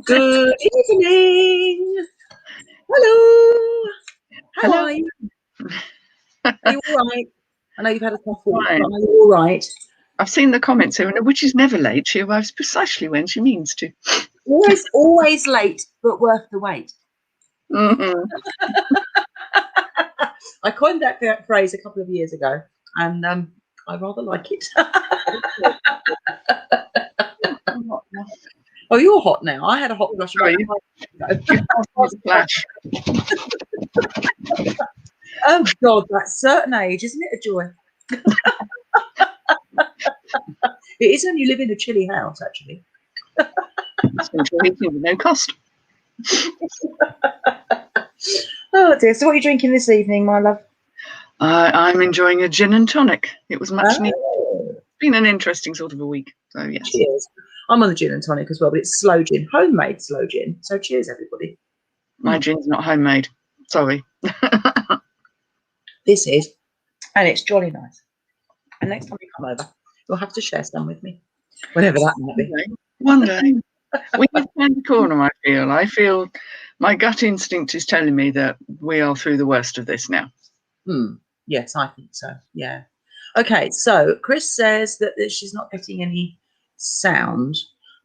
Good evening. Hello. How Hello. are you? Are you all right? I know you've had a tough week, Fine. but are you all right? I've seen the comments here, and a witch is never late. She arrives precisely when she means to. Always late, but worth the wait. Mm-hmm. I coined that phrase a couple of years ago, and I rather like it. Oh, you're hot now. I had a hot flush about 5 minutes ago. Flash. Oh God, that certain age, isn't it a joy? It is when you live in a chilly house, actually. Central heating with no cost. Oh dear. So what are you drinking this evening, my love? I'm enjoying a gin and tonic. It was much needed. Oh, It's been an interesting sort of a week. So yes. cheers. I'm on the gin and tonic as well, but it's slow gin, homemade slow gin. So cheers, everybody. My gin's not homemade. Sorry. This is, and it's jolly nice. And next time you come over, you'll have to share some with me, whenever that might be. One day. We have turned the corner, I feel my gut instinct is telling me that we are through the worst of this now. Yes, I think so. Yeah. Okay, so Chris says that she's not getting any sound.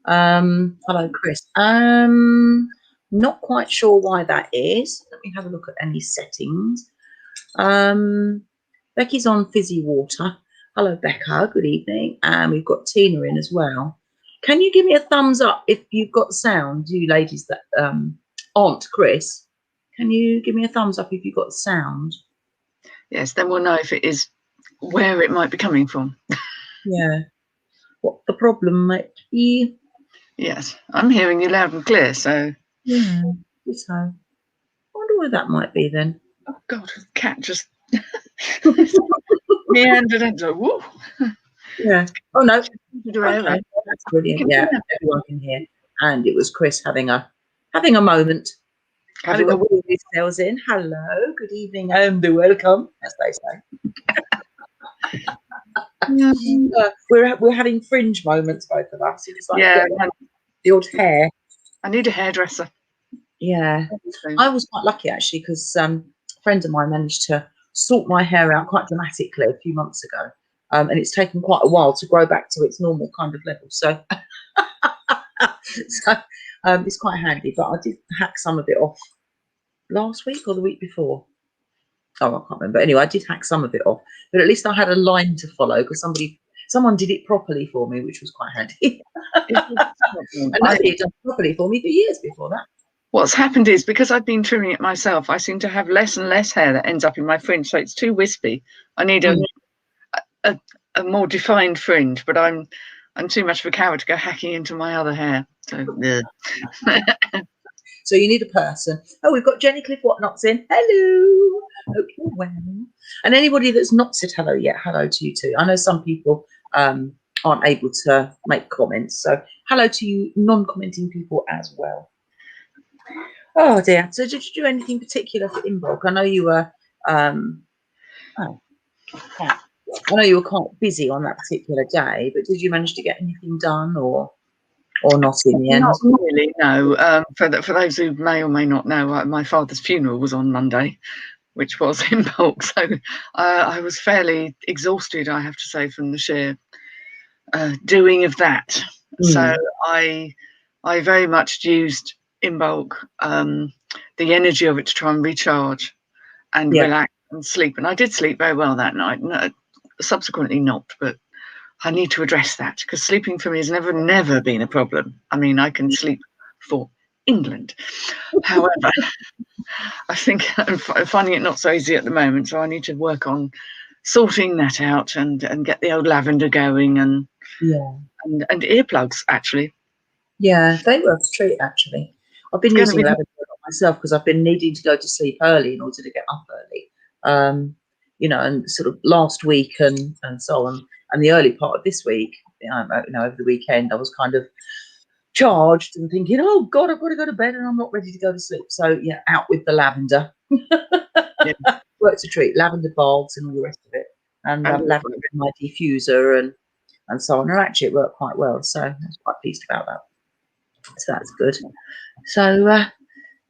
Hello, Chris. Not quite sure why that is. Let me have a look at any settings. Becky's on fizzy water. Hello, Becca. Good evening. And we've got Tina in as well. Can you give me a thumbs up if you've got sound, you ladies that aren't Chris? Can you give me a thumbs up if you've got sound? Yes, then we'll know if it is where it might be coming from. Yeah. What the problem might be. Yes, I'm hearing you loud and clear, so. Yeah, so I wonder where that might be then. Oh God, the cat just meandered into woo. Yeah. Oh no. Okay. That's brilliant. Yeah, everyone can hear. And it was Chris having a moment. Having a wheel his cells in. Hello, good evening, and welcome, as they say. We're having fringe moments, both of us. It's like the odd hair. I need a hairdresser. Yeah, I was quite lucky actually because a friend of mine managed to sort my hair out quite dramatically a few months ago, and it's taken quite a while to grow back to its normal kind of level. So, it's quite handy. But I did hack some of it off last week or the week before. Oh, I can't remember. Anyway, I did hack some of it off, but at least I had a line to follow because someone did it properly for me, which was quite handy. And nobody had done it properly for me for years before that. What's happened is because I've been trimming it myself, I seem to have less and less hair that ends up in my fringe, so it's too wispy. I need a more defined fringe, but I'm too much of a coward to go hacking into my other hair. So, So you need a person. Oh, we've got Jenny Cliff Whatnot's in. Hello. Hope you're well. And anybody that's not said hello yet, hello to you too. I know some people aren't able to make comments, so hello to you non-commenting people as well. Oh dear. So did you do anything particular for Inbox? I know you were I know you were quite busy on that particular day, but did you manage to get anything done or not in the end? Not really, no. For those who may or may not know, my father's funeral was on Monday, which was in bulk. So I was fairly exhausted, I have to say, from the sheer doing of that. So I very much used in bulk the energy of it to try and recharge and relax and sleep. And I did sleep very well that night. No, subsequently not, but I need to address that because sleeping for me has never been a problem. I mean, I can sleep for England. However, I think I'm finding it not so easy at the moment. So I need to work on sorting that out and get the old lavender going and earplugs actually. Yeah, they were a treat actually. I've been using lavender myself because I've been needing to go to sleep early in order to get up early. And sort of last week and so on, and the early part of this week, over the weekend, I was kind of charged and thinking, oh God, I've got to go to bed and I'm not ready to go to sleep. So yeah, out with the lavender. Worked a treat, lavender bulbs and all the rest of it, and lavender in my diffuser and so on. And actually, it worked quite well. So I was quite pleased about that. So that's good. So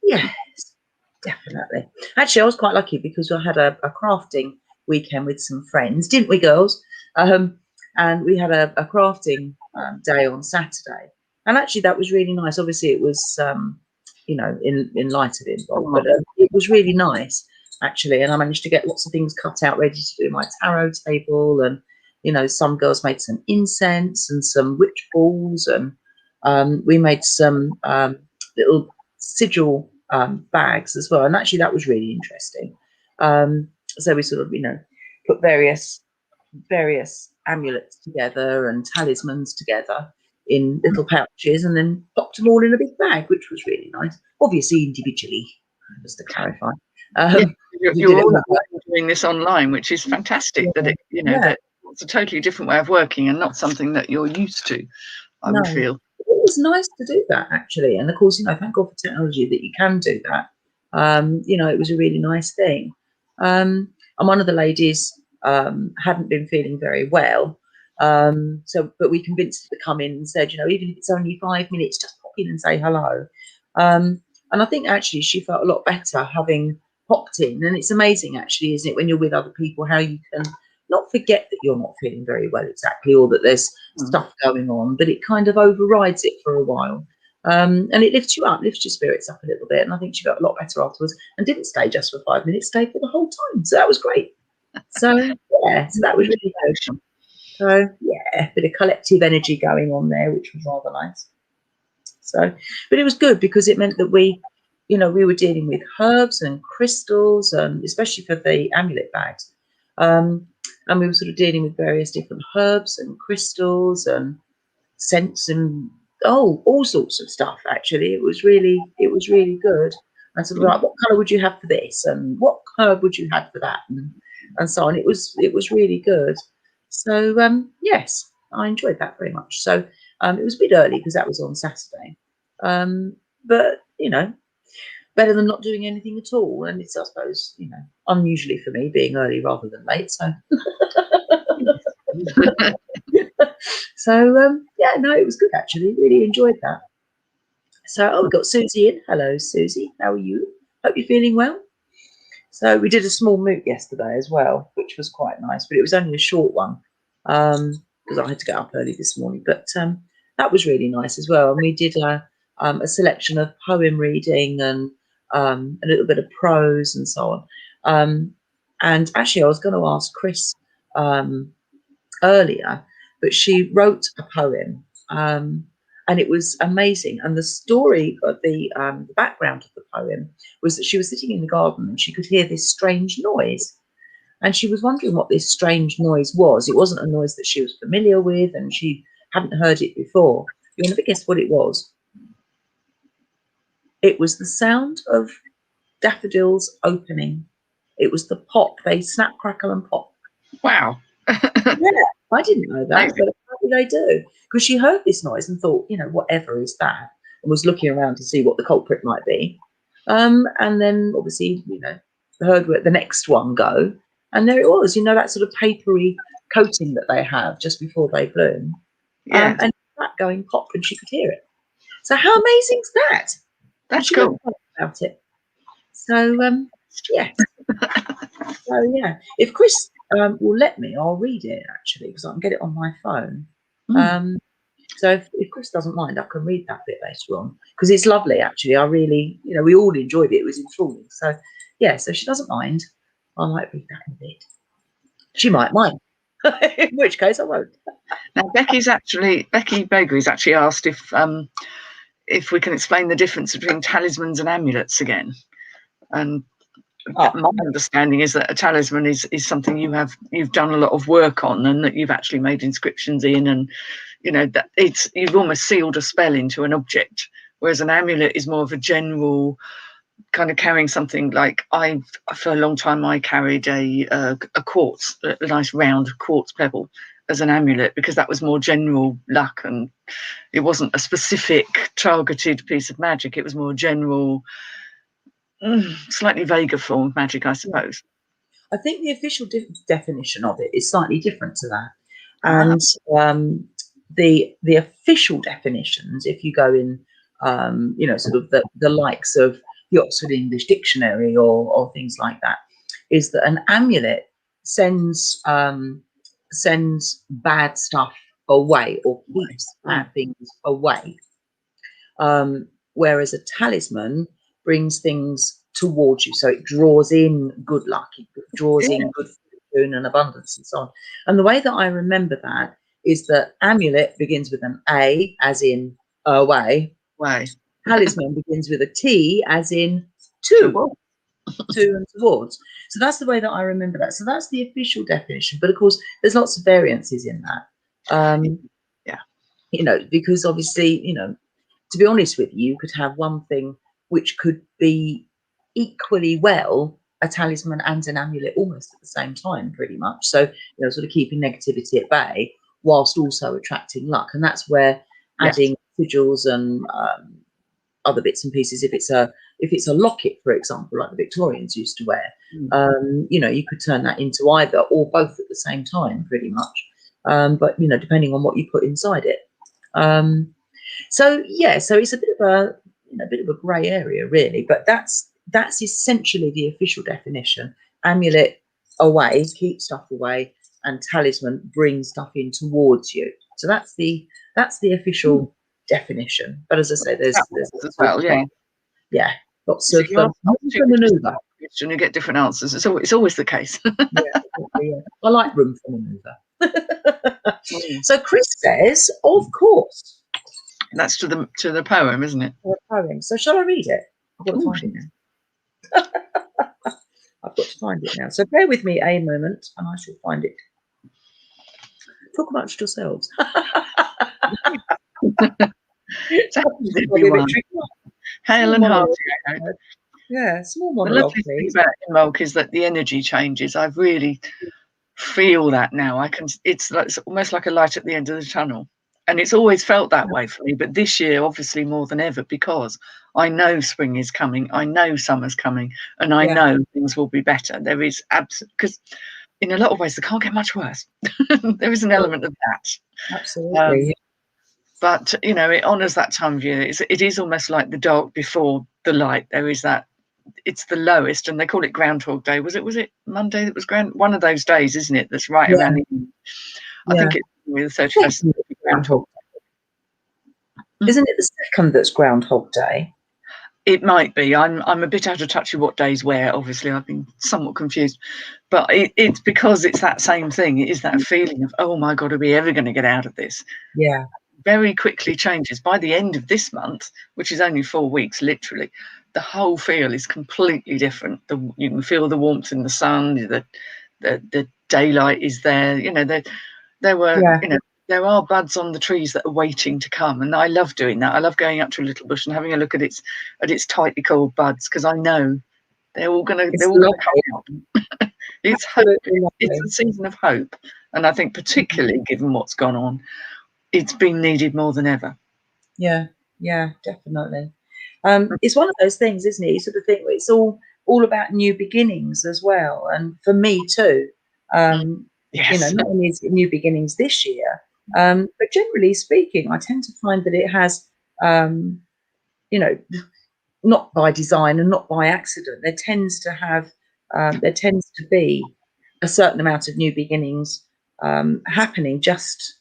yes, definitely. Actually, I was quite lucky because I had a crafting weekend with some friends, didn't we, girls? And we had a crafting day on Saturday, and actually that was really nice. Obviously, it was in light of it, but it was really nice actually. And I managed to get lots of things cut out, ready to do my tarot table, and some girls made some incense and some witch balls, and we made some little sigil bags as well. And actually, that was really interesting. So we sort of put various amulets together and talismans together in little pouches, and then popped them all in a big bag, which was really nice. Obviously individually, just to clarify. You're all doing this online, which is fantastic. That that it's a totally different way of working and not something that you're used to. I would feel it was nice to do that actually, and of course, thank God for technology that you can do that. It was a really nice thing. And one of the ladies hadn't been feeling very well, but we convinced her to come in and said, even if it's only 5 minutes, just pop in and say hello. And I think actually she felt a lot better having popped in. And it's amazing actually, isn't it, when you're with other people, how you can not forget that you're not feeling very well exactly, or that there's stuff going on, but it kind of overrides it for a while. And it lifts you up, lifts your spirits up a little bit. And I think she felt a lot better afterwards and didn't stay just for 5 minutes, stayed for the whole time. So that was great. So that was really good. So a bit of collective energy going on there, which was rather nice. So, but it was good because it meant that we were dealing with herbs and crystals, especially for the amulet bags. And we were sort of dealing with various different herbs and crystals and scents and all sorts of stuff. Actually, it was really good. And sort of like, what colour would you have for this, and what herb would you have for that, and so on. It was really good. So yes, I enjoyed that very much. So it was a bit early because that was on Saturday, but better than not doing anything at all. And it's, I suppose, unusually for me being early rather than late. So so it was good actually. Really enjoyed that. So we've got Susie in. Hello, Susie. How are you? Hope you're feeling well. So we did a small moot yesterday as well, which was quite nice, but it was only a short one because I had to get up early this morning. But that was really nice as well. And we did a selection of poem reading and a little bit of prose and so on. And actually, I was going to ask Chris earlier, but she wrote a poem. And it was amazing. And the story of the background of the poem was that she was sitting in the garden and she could hear this strange noise. And she was wondering what this strange noise was. It wasn't a noise that she was familiar with, and she hadn't heard it before. You'll never guess what it was. It was the sound of daffodils opening. It was the pop. They snap, crackle, and pop. Wow. Yeah, I didn't know that, but apparently they do. Because she heard this noise and thought, whatever is that, and was looking around to see what the culprit might be. And then obviously, heard the next one go, and there it was. That sort of papery coating that they have just before they bloom. Yeah. And that going pop, and she could hear it. So how amazing is that? That's cool. About it. So yeah. So yeah, if Chris will let me, I'll read it actually because I can get it on my phone. So if Chris doesn't mind, I can read that bit later on because it's lovely actually. I really, we all enjoyed it. It was enthralling. So yeah, so if she doesn't mind, I might read that in a bit. She might mind, in which case I won't. Now Becky Bakery's actually asked if we can explain the difference between talismans and amulets again. And my understanding is that a talisman is something you've done a lot of work on, and that you've actually made inscriptions in, and that you've almost sealed a spell into an object, whereas an amulet is more of a general kind of carrying something. Like for a long time I carried a quartz, a nice round quartz pebble as an amulet, because that was more general luck, and it wasn't a specific targeted piece of magic. It was more general, slightly vaguer form of magic, I suppose. I think the official definition of it is slightly different to that. And the official definitions, if you go in you know, sort of the likes of the Oxford English Dictionary or things like that, is that an amulet sends bad stuff away or keeps bad things away. Whereas a talisman brings things towards you. So it draws in good luck, it draws in good fortune and abundance and so on. And the way that I remember that is that amulet begins with an A, as in away. Talisman begins with a T, as in to and towards. So that's the way that I remember that. So that's the official definition. But of course, there's lots of variances in that. You know, because obviously, you know, to be honest with you, you could have one thing which could be equally well a talisman and an amulet almost at the same time, pretty much. So, you know, sort of keeping negativity at bay whilst also attracting luck. And that's where adding sigils and other bits and pieces, if it's a locket, for example, like the Victorians used to wear, you know, you could turn that into either or both at the same time, pretty much. But you know, depending on what you put inside it. So yeah, so it's a bit of a grey area, really. But that's essentially the official definition. Amulet away, keep stuff away, and talisman bring stuff in towards you. So that's the official definition. But as I say, there's as well, yeah, lots of manoeuvre. And you get different answers. It's always the case. Yeah. I like room for manoeuvre. So Chris says, of course. That's to the poem, isn't it? The poem. So shall I read it? I've got to find it now. I've got to find it now. So bear with me a moment, and I shall find it. Talk amongst yourselves. Hail and hearty. Yeah, small monologue. The lovely thing about milk is that the energy changes. I really feel that now. It's almost like a light at the end of the tunnel. And it's always felt that way for me. But this year, obviously more than ever, because I know spring is coming. I know summer's coming. And I know things will be better. There is because in a lot of ways, they can't get much worse. There is an element of that. Absolutely. But, you know, it honours that time of year. It is almost like the dark before the light. There is that. It's the lowest, and they call it Groundhog Day. Was it Monday that was one of those days, isn't it? That's right around the end. I think it's the 31st Groundhog Day. Isn't it the second that's Groundhog Day? It might be. I'm a bit out of touch with what days where. Obviously, I've been somewhat confused, but it's because it's that same thing. It is that feeling of, oh my God, are we ever going to get out of this? Yeah. Very quickly changes. By the end of this month, which is only 4 weeks, literally, the whole feel is completely different. You can feel the warmth in the sun. The daylight is there. You know, there are buds on the trees that are waiting to come, and I love doing that. I love going up to a little bush and having a look at its tightly coiled buds, because I know they're all going to come out. It's hope. It's a season of hope, and I think particularly given what's gone on, it's been needed more than ever. Yeah, definitely. It's one of those things, isn't it? You sort of think it's all about new beginnings as well, and for me too. You know, not only is it new beginnings this year, but generally speaking, I tend to find that it has, you know, not by design and not by accident. There tends to be a certain amount of new beginnings happening, just,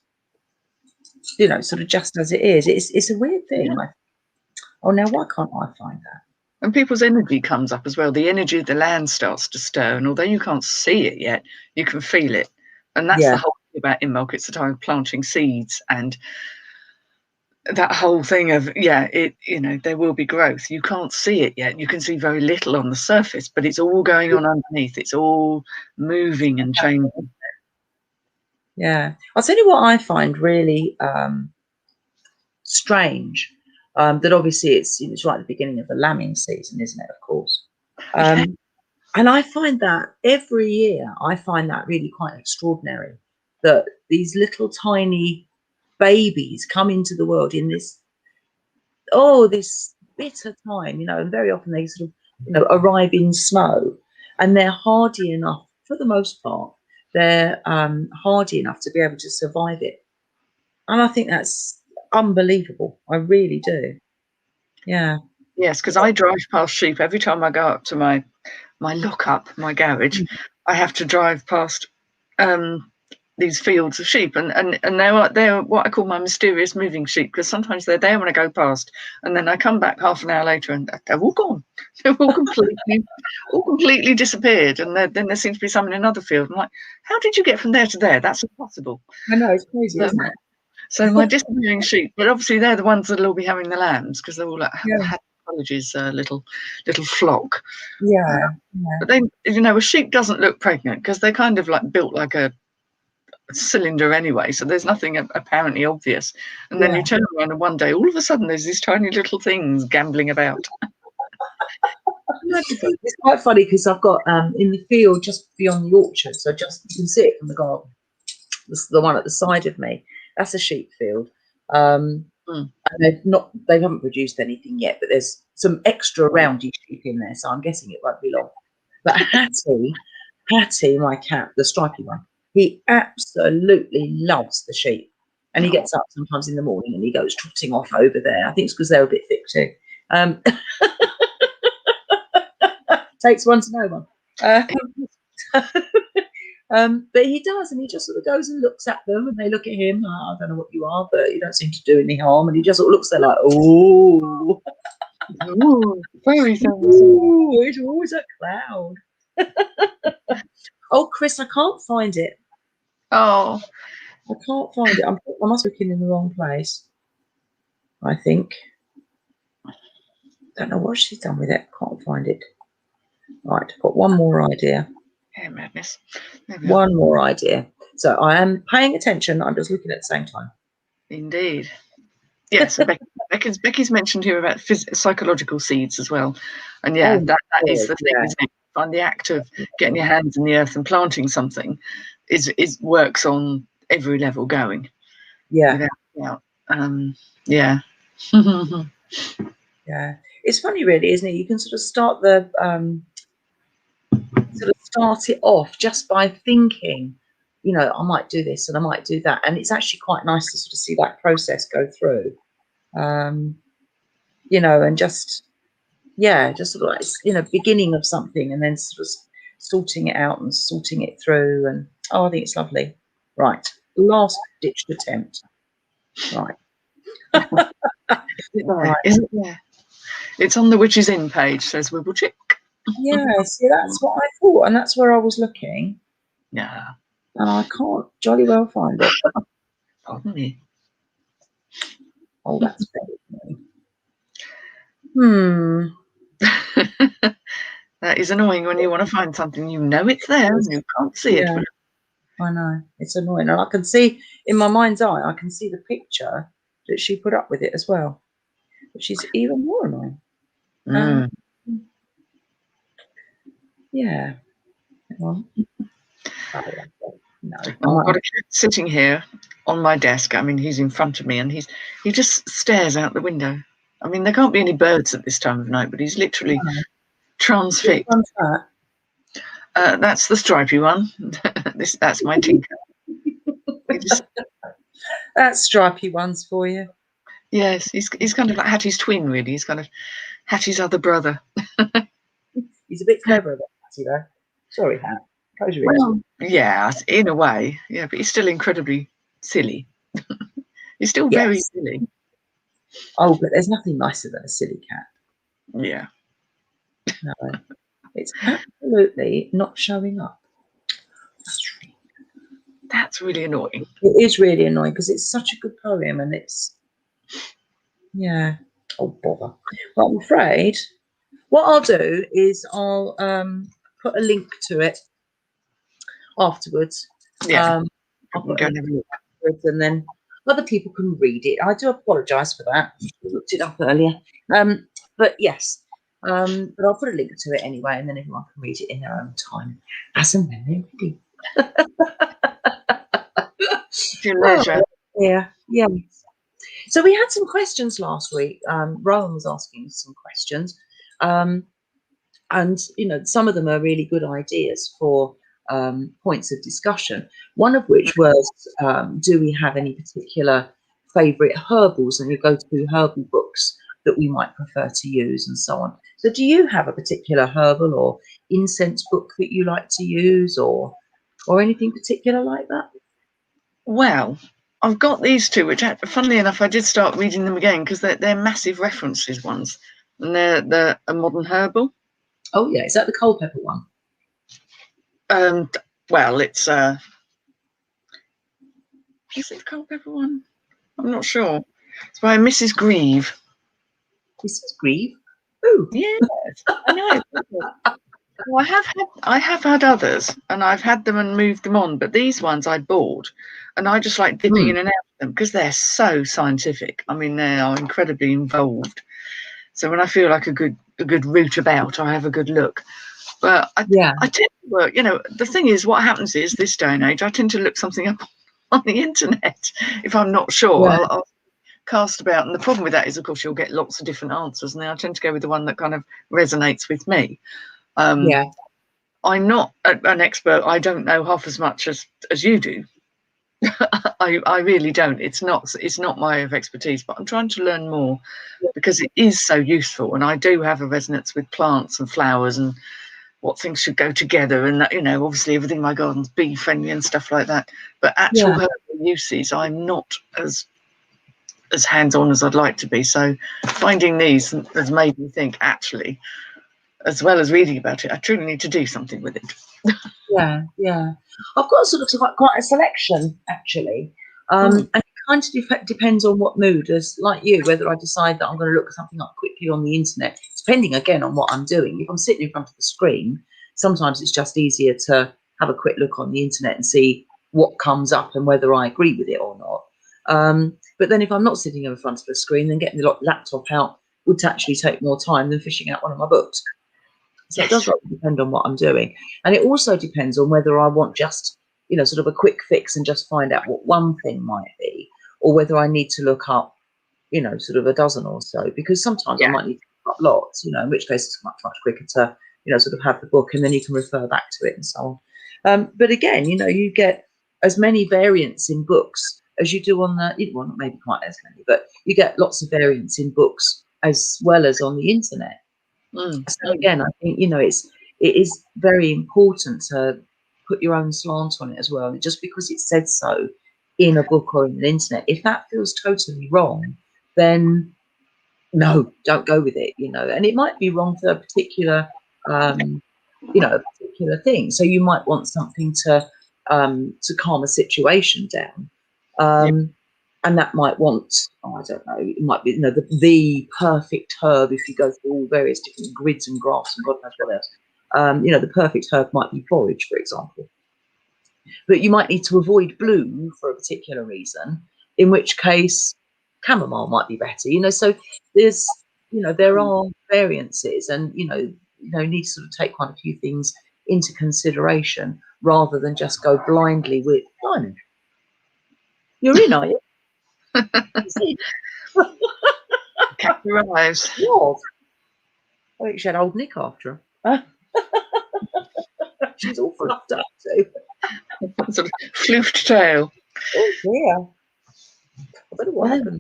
you know, sort of just as it is. It's a weird thing. Like, oh, now why can't I find that? And people's energy comes up as well. The energy of the land starts to stir, and although you can't see it yet, you can feel it. And that's the whole thing about Imbolc. It's the time of planting seeds, and that whole thing of, you know, there will be growth. You can't see it yet. You can see very little on the surface, but it's all going on underneath. It's all moving and changing. Yeah. I'll tell you what I find really strange. That obviously it's right at the beginning of the lambing season, isn't it? Of course. And I find that every year, I find that really quite extraordinary, that these little tiny babies come into the world in this bitter time, you know, and very often they sort of, you know, arrive in snow, and they're hardy enough, for the most part, they're hardy enough to be able to survive it. And I think that's unbelievable. I really do. Yeah. Yes, because I drive past sheep every time I go up to my lockup, my garage. I have to drive past these fields of sheep, and they're what I call my mysterious moving sheep, because sometimes they're there when I go past, and then I come back half an hour later and they're all gone. They're all completely disappeared, and then there seems to be some in another field. I'm like, how did you get from there to there? That's impossible. I know, it's crazy, isn't it? So my disappearing sheep, but obviously they're the ones that'll all be having the lambs, because they're all like Yeah. College's little flock. Yeah. But they, a sheep doesn't look pregnant because they're kind of like built like a cylinder anyway, so there's nothing apparently obvious. And then you turn around and one day, all of a sudden, there's these tiny little things gambling about. It's quite funny because I've got in the field just beyond the orchard, so just you can see it from the garden. The one at the side of me, that's a sheep field. And they haven't produced anything yet, but there's some extra roundy sheep in there, so I'm guessing it won't be long. But Hattie, my cat, the stripy one, he absolutely loves the sheep, and he gets up sometimes in the morning and he goes trotting off over there. I think it's because they're a bit thick too. Takes one to know one. But he does, and he just sort of goes and looks at them, and they look at him. I don't know what you are, but you don't seem to do any harm. And he just sort of looks there like, oh, Very things. It's always a cloud. Oh, Chris, I can't find it. Oh, I can't find it. I must be looking in the wrong place. I think. Don't know what she's done with it. Can't find it. Right, got one more idea. yeah, madness. One more idea. So I am paying attention. I'm just looking at the same time. Indeed. Yes, yeah, so Becky's mentioned here about psychological seeds as well, and that is the thing, isn't it? And the act of getting your hands in the earth and planting something is works on every level going. Yeah. Yeah. Yeah. It's funny, really, isn't it? You can sort of start start it off just by thinking, I might do this and I might do that, and it's actually quite nice to sort of see that process go through. And just sort of like, beginning of something and then sort of sorting it out and sorting it through, and I think it's lovely. Right, last ditched attempt. Right. Isn't there? It's on the Witches In page, says Wibblechick. Yeah, see, that's what I thought, and that's where I was looking. Yeah. And I can't jolly well find it. Pardon me. Oh, that's very That is annoying when you want to find something, it's there and you can't see it. I know, it's annoying, and I can see in my mind's eye, I can see the picture that she put up with it as well, which is even more annoying. Yeah. Well, no, I've got a kid sitting here on my desk. I mean, he's in front of me, and he just stares out the window. I mean, there can't be any birds at this time of night, but he's literally transfixed. That's the stripy one. That's my Tinker. That's stripy ones for you. Yes, he's kind of like Hattie's twin, really. He's kind of Hattie's other brother. He's a bit cleverer than Hattie, though. Sorry, Hat. Well, yeah, in a way, yeah, but he's still incredibly silly. He's still very silly. Oh, but there's nothing nicer than a silly cat. Yeah. No, it's absolutely not showing up. That's really annoying. It is really annoying because it's such a good poem, and it's oh bother. But I'm afraid what I'll do is I'll put a link to it afterwards. Yeah. I'll put a link to it afterwards, and then other people can read it. I do apologise for that. I looked it up earlier. But yes. But I'll put a link to it anyway, and then everyone can read it in their own time, as and when they're ready. Your leisure. Yeah. So we had some questions last week. Rowan was asking some questions, and some of them are really good ideas for points of discussion. One of which was, do we have any particular favourite herbals? And you go to herbal books that we might prefer to use, and so on. So do you have a particular herbal or incense book that you like to use, or anything particular like that? Well, I've got these two, which, funnily enough, I did start reading them again because they're massive references ones, and they're a modern herbal. Oh yeah, is that the cold pepper one? Well, it's is it the cold pepper one? I'm not sure. It's by Mrs. Grieve. Mrs. Grieve? Oh, Yes, I know. Well, I have had others, and I've had them and moved them on, but these ones I bought, and I just like dipping in and out of them because they're so scientific. I mean, they are incredibly involved. So when I feel like a good route about, I have a good look. But I tend to work. You know, the thing is, what happens is this day and age, I tend to look something up on the internet if I'm not sure. Yeah. I'll cast about, and the problem with that is, of course, you'll get lots of different answers, and then I tend to go with the one that kind of resonates with me. I'm not an expert. I don't know half as much as you do. I really don't. It's not my area of expertise, but I'm trying to learn more because it is so useful, and I do have a resonance with plants and flowers and what things should go together, and that, you know, obviously everything in my garden's bee friendly and stuff like that. But actual herbal uses, I'm not as hands-on as I'd like to be. So finding these has made me think, actually, as well as reading about it, I truly need to do something with it. Yeah. I've got sort of quite a selection actually, and it kind of depends on what mood. As like you, whether I decide that I'm going to look something up quickly on the internet, depending again on what I'm doing. If I'm sitting in front of the screen, sometimes it's just easier to have a quick look on the internet and see what comes up and whether I agree with it or not. But then if I'm not sitting in front of the screen, then getting the laptop out would actually take more time than fishing out one of my books. So it does depend on what I'm doing. And it also depends on whether I want just, you know, sort of a quick fix and just find out what one thing might be, or whether I need to look up, you know, sort of a dozen or so, because sometimes I might need to look up lots, you know, in which case it's much quicker to, you know, sort of have the book and then you can refer back to it and so on. But again, you know, you get as many variants in books as you do on the, well, not maybe quite as many, but you get lots of variants in books as well as on the internet. So again, I think, you know, it is very important to put your own slant on it as well. Just because it said so in a book or in the internet, if that feels totally wrong, then no, don't go with it. You know, and it might be wrong for a particular, you know, a particular thing. So you might want something to calm a situation down. And that might want, I don't know, it might be, you know, the perfect herb if you go through all various different grids and graphs and God knows what else. You know, the perfect herb might be borage, for example. But you might need to avoid blue for a particular reason, in which case chamomile might be better. You know, so there's, you know, there are variances, and you need to sort of take quite a few things into consideration rather than just go blindly with, blimey, you're in, are you? Catch your eyes. What? I think she had old Nick after her. She's all fluffed up too. Sort of floofed tail. Oh dear. I don't know what happened.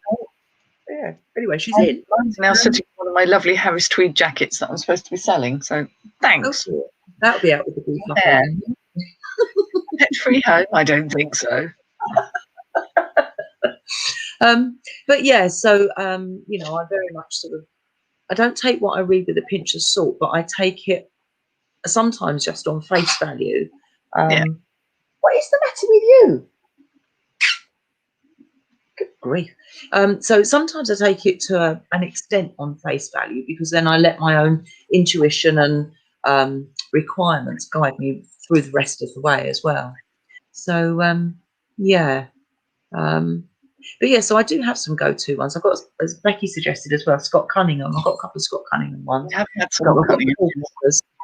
Yeah. Anyway, she's in. I'm now sitting on one of my lovely Harris tweed jackets that I'm supposed to be selling. So thanks. Oh, that'll be out with the beef. Yeah. Pet free home? I don't think so. But yeah, so you know, I very much sort of, I don't take what I read with a pinch of salt, but I take it sometimes just on face value. What is the matter with you? Good grief. So sometimes I take it to an extent on face value, because then I let my own intuition and requirements guide me through the rest of the way as well. So yeah. But yeah, so I do have some go-to ones. I've got, as Becky suggested as well, Scott Cunningham. I've got a couple of Scott Cunningham ones. I have had Scott Cunningham.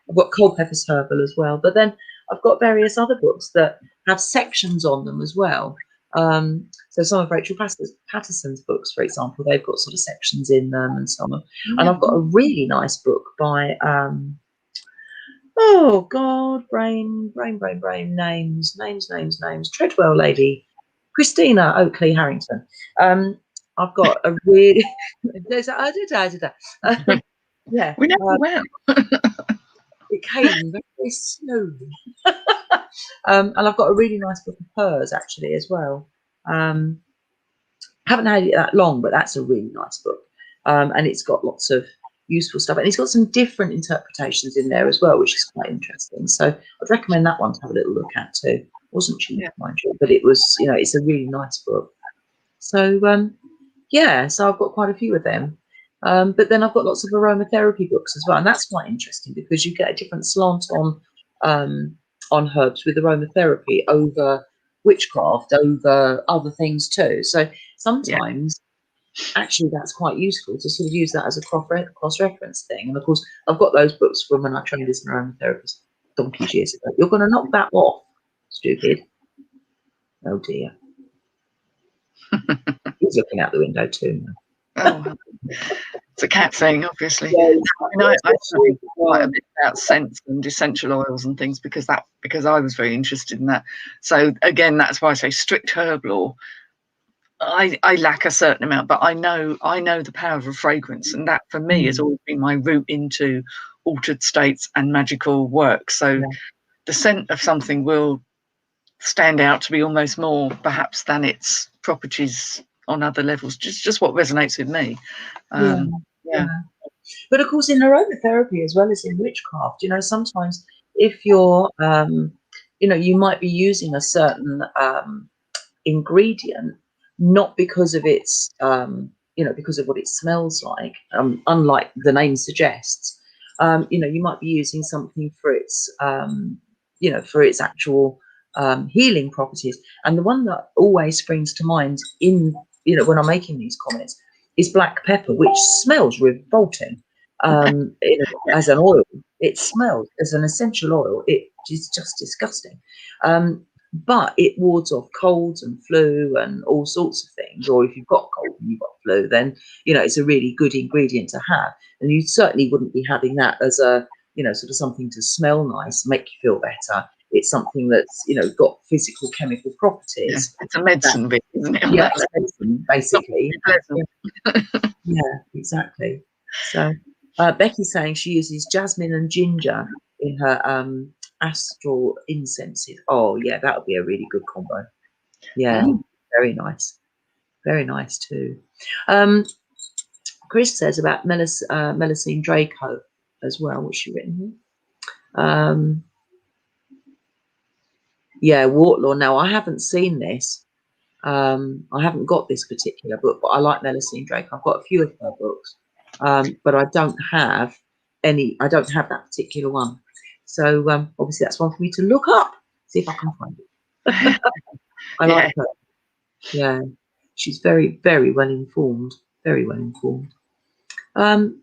I've got Cold Peppers Herbal as well. But then I've got various other books that have sections on them as well. So some of Rachel Patterson's books, for example, they've got sort of sections in them and so on. And I've got a really nice book by oh God, brain, names. Treadwell lady, Christina Oakley Harrington. I've got a really there's yeah. We never will. It came very slowly. And I've got a really nice book of hers actually as well. Haven't had it that long, but that's a really nice book. And it's got lots of useful stuff, and it's got some different interpretations in there as well, which is quite interesting. So I'd recommend that one to have a little look at too. Wasn't cheap, mind you, but it was, you know, it's a really nice book. So yeah, so I've got quite a few of them. But then I've got lots of aromatherapy books as well, and that's quite interesting because you get a different slant on herbs with aromatherapy over witchcraft, over other things too. So sometimes actually that's quite useful to sort of use that as a cross-reference thing. And of course, I've got those books from when I trained as an aromatherapist donkeys years ago. You're going to knock that off, stupid. Oh dear. He's looking out the window too now. Oh, it's a cat thing, obviously. I studied quite a bit about scents and essential oils and things because I was very interested in that. So again, that's why I say strict herb law. I lack a certain amount, but I know the power of a fragrance, and that for me has always been my route into altered states and magical work. So the scent of something will stand out to be almost more perhaps than its properties on other levels. Just what resonates with me. But of course, in aromatherapy as well as in witchcraft, you know, sometimes if you're, you know, you might be using a certain ingredient, not because of its, you know, because of what it smells like, unlike the name suggests. You know, you might be using something for its, you know, for its actual healing properties. And the one that always springs to mind in, you know, when I'm making these comments is black pepper, which smells revolting. You know, as an oil, it smells as an essential oil. It is just disgusting. But it wards off colds and flu and all sorts of things. Or if you've got cold and you've got flu, then, you know, it's a really good ingredient to have. And you certainly wouldn't be having that as a, you know, sort of something to smell nice, make you feel better. It's something that's, you know, got physical chemical properties. It's a medicine bit, isn't it? Yeah, it's medicine, basically. Yeah, exactly. So Becky's saying she uses jasmine and ginger in her astral incenses. Oh yeah, that would be a really good combo. Yeah, very nice. Very nice too. Chris says about Melusine Draco as well. What's she written here? Yeah, Wartlaw. Now I haven't seen this. I haven't got this particular book, but I like Melusine Draco. I've got a few of her books, but I don't have any. I don't have that particular one. So obviously that's one for me to look up, see if I can find it. I like her. Yeah, she's very, very well informed. Very well informed.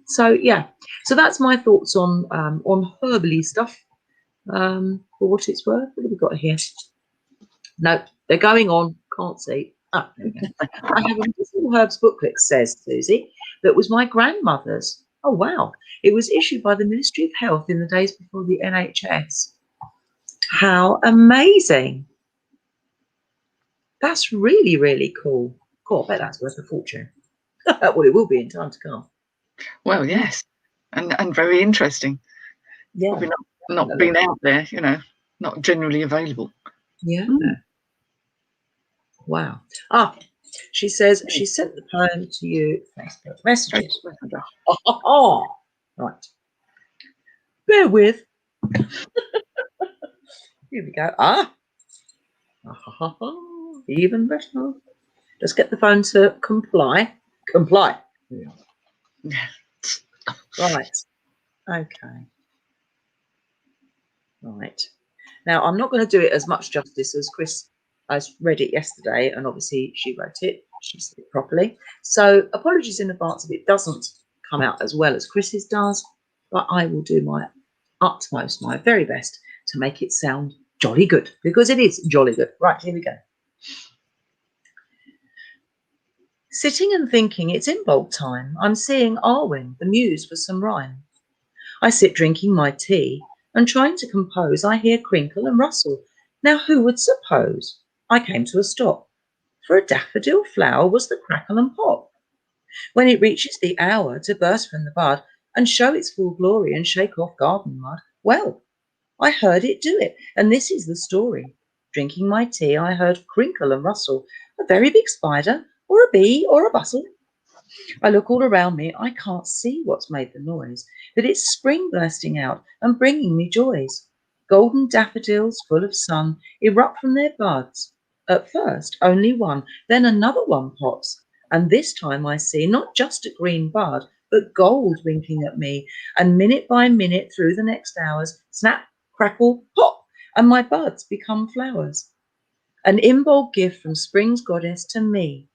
So yeah, so that's my thoughts on herbally stuff. For what it's worth, what have we got here? No, they're going on. Can't see. Oh, there we go. I have a medicinal herbs booklet, says Susie, that was my grandmother's. Oh wow! It was issued by the Ministry of Health in the days before the NHS. How amazing! That's really, really cool. Cool. I bet that's worth a fortune. Well, it will be in time to come. Well, yes, and very interesting. Yeah, probably not been out there, you know, not generally available. Yeah. Wow. Ah, she says she sent the poem to you. Facebook messages. Oh, right. Bear with. Here we go. Even better. Just get the phone to comply. Comply. Right. Okay. Right. Now, I'm not going to do it as much justice as Chris has read it yesterday, and obviously she wrote it. She said it properly. So apologies in advance if it doesn't come out as well as Chris's does, but I will do my utmost, my very best to make it sound jolly good, because it is jolly good. Right, here we go. Sitting and thinking it's Imbolc time, I'm seeing Arwen, the muse, for some rhyme. I sit drinking my tea, and trying to compose, I hear crinkle and rustle. Now who would suppose? I came to a stop. for a daffodil flower was the crackle and pop. When it reaches the hour to burst from the bud and show its full glory and shake off garden mud, well, I heard it do it, and this is the story. Drinking my tea, I heard crinkle and rustle, a very big spider, or a bee, or a bustle. I look all around me, I can't see what's made the noise, but it's spring bursting out and bringing me joys. Golden daffodils full of sun erupt from their buds. At first, only one, then another one pops, and this time I see not just a green bud, but gold winking at me, and minute by minute through the next hours, snap, crackle, pop, and my buds become flowers. An inbold gift from spring's goddess to me,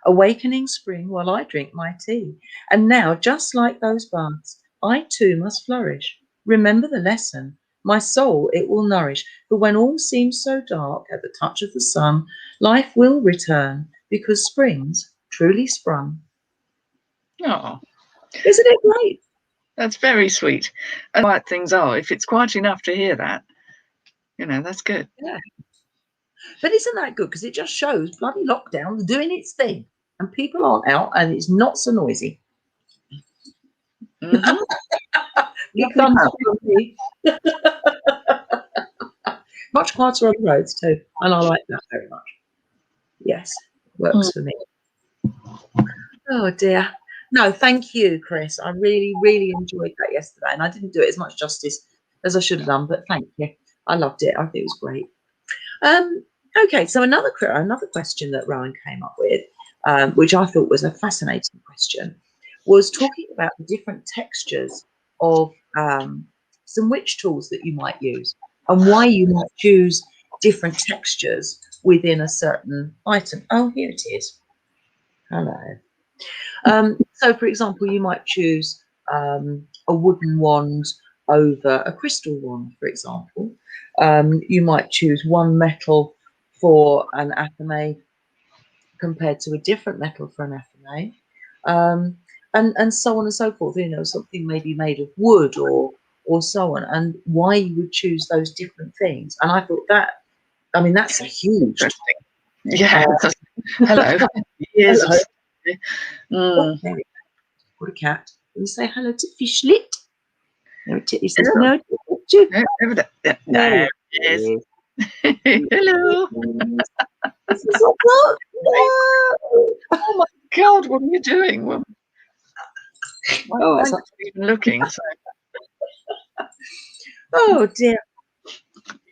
awakening spring while I drink my tea. And now, just like those buds, I too must flourish. Remember the lesson. My soul it will nourish, for when all seems so dark at the touch of the sun, life will return, because spring's truly sprung. Oh, Isn't it great? that's very sweet. And quiet things are. If it's quiet enough to hear that, that's good. Yeah. But isn't that good? Because it just shows bloody lockdown's doing its thing, and people aren't out, and it's not so noisy. Mm-hmm. It comes from me. Much quieter on the roads too, and I like that very much. Yes, works for me. Oh dear. No, thank you, Chris. I really, really enjoyed that yesterday, and I didn't do it as much justice as I should have done, but thank you. I loved it. I think it was great. Okay, so another question that Rowan came up with, which I thought was a fascinating question, was talking about the different textures of some witch tools that you might use, and why you might choose different textures within a certain item. Oh, here it is. Hello. So, for example, you might choose a wooden wand over a crystal wand, for example. You might choose one metal for an athame compared to a different metal for an athame, and so on and so forth. Something maybe made of wood or so on, and why you would choose those different things. And I thought that's a huge. Yeah. Hello. Years hello. Of What a cat. Can you say hello to Fishlet? No, he says hello. No. There it is. Hello. This is a book. Oh my God, what are you doing? Well, I'm not even looking. So. Oh dear.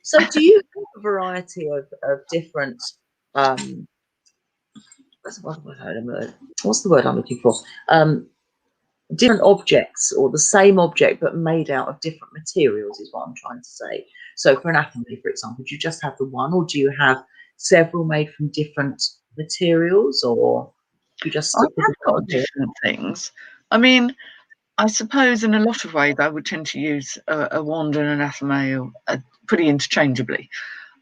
So do you have a variety of different what's the word I'm looking for? Different objects, or the same object but made out of different materials, is what I'm trying to say. So for an athame, for example, do you just have the one, or do you have several made from different materials, or do you just stick with got different things? I mean, I suppose in a lot of ways I would tend to use a wand and an athame pretty interchangeably.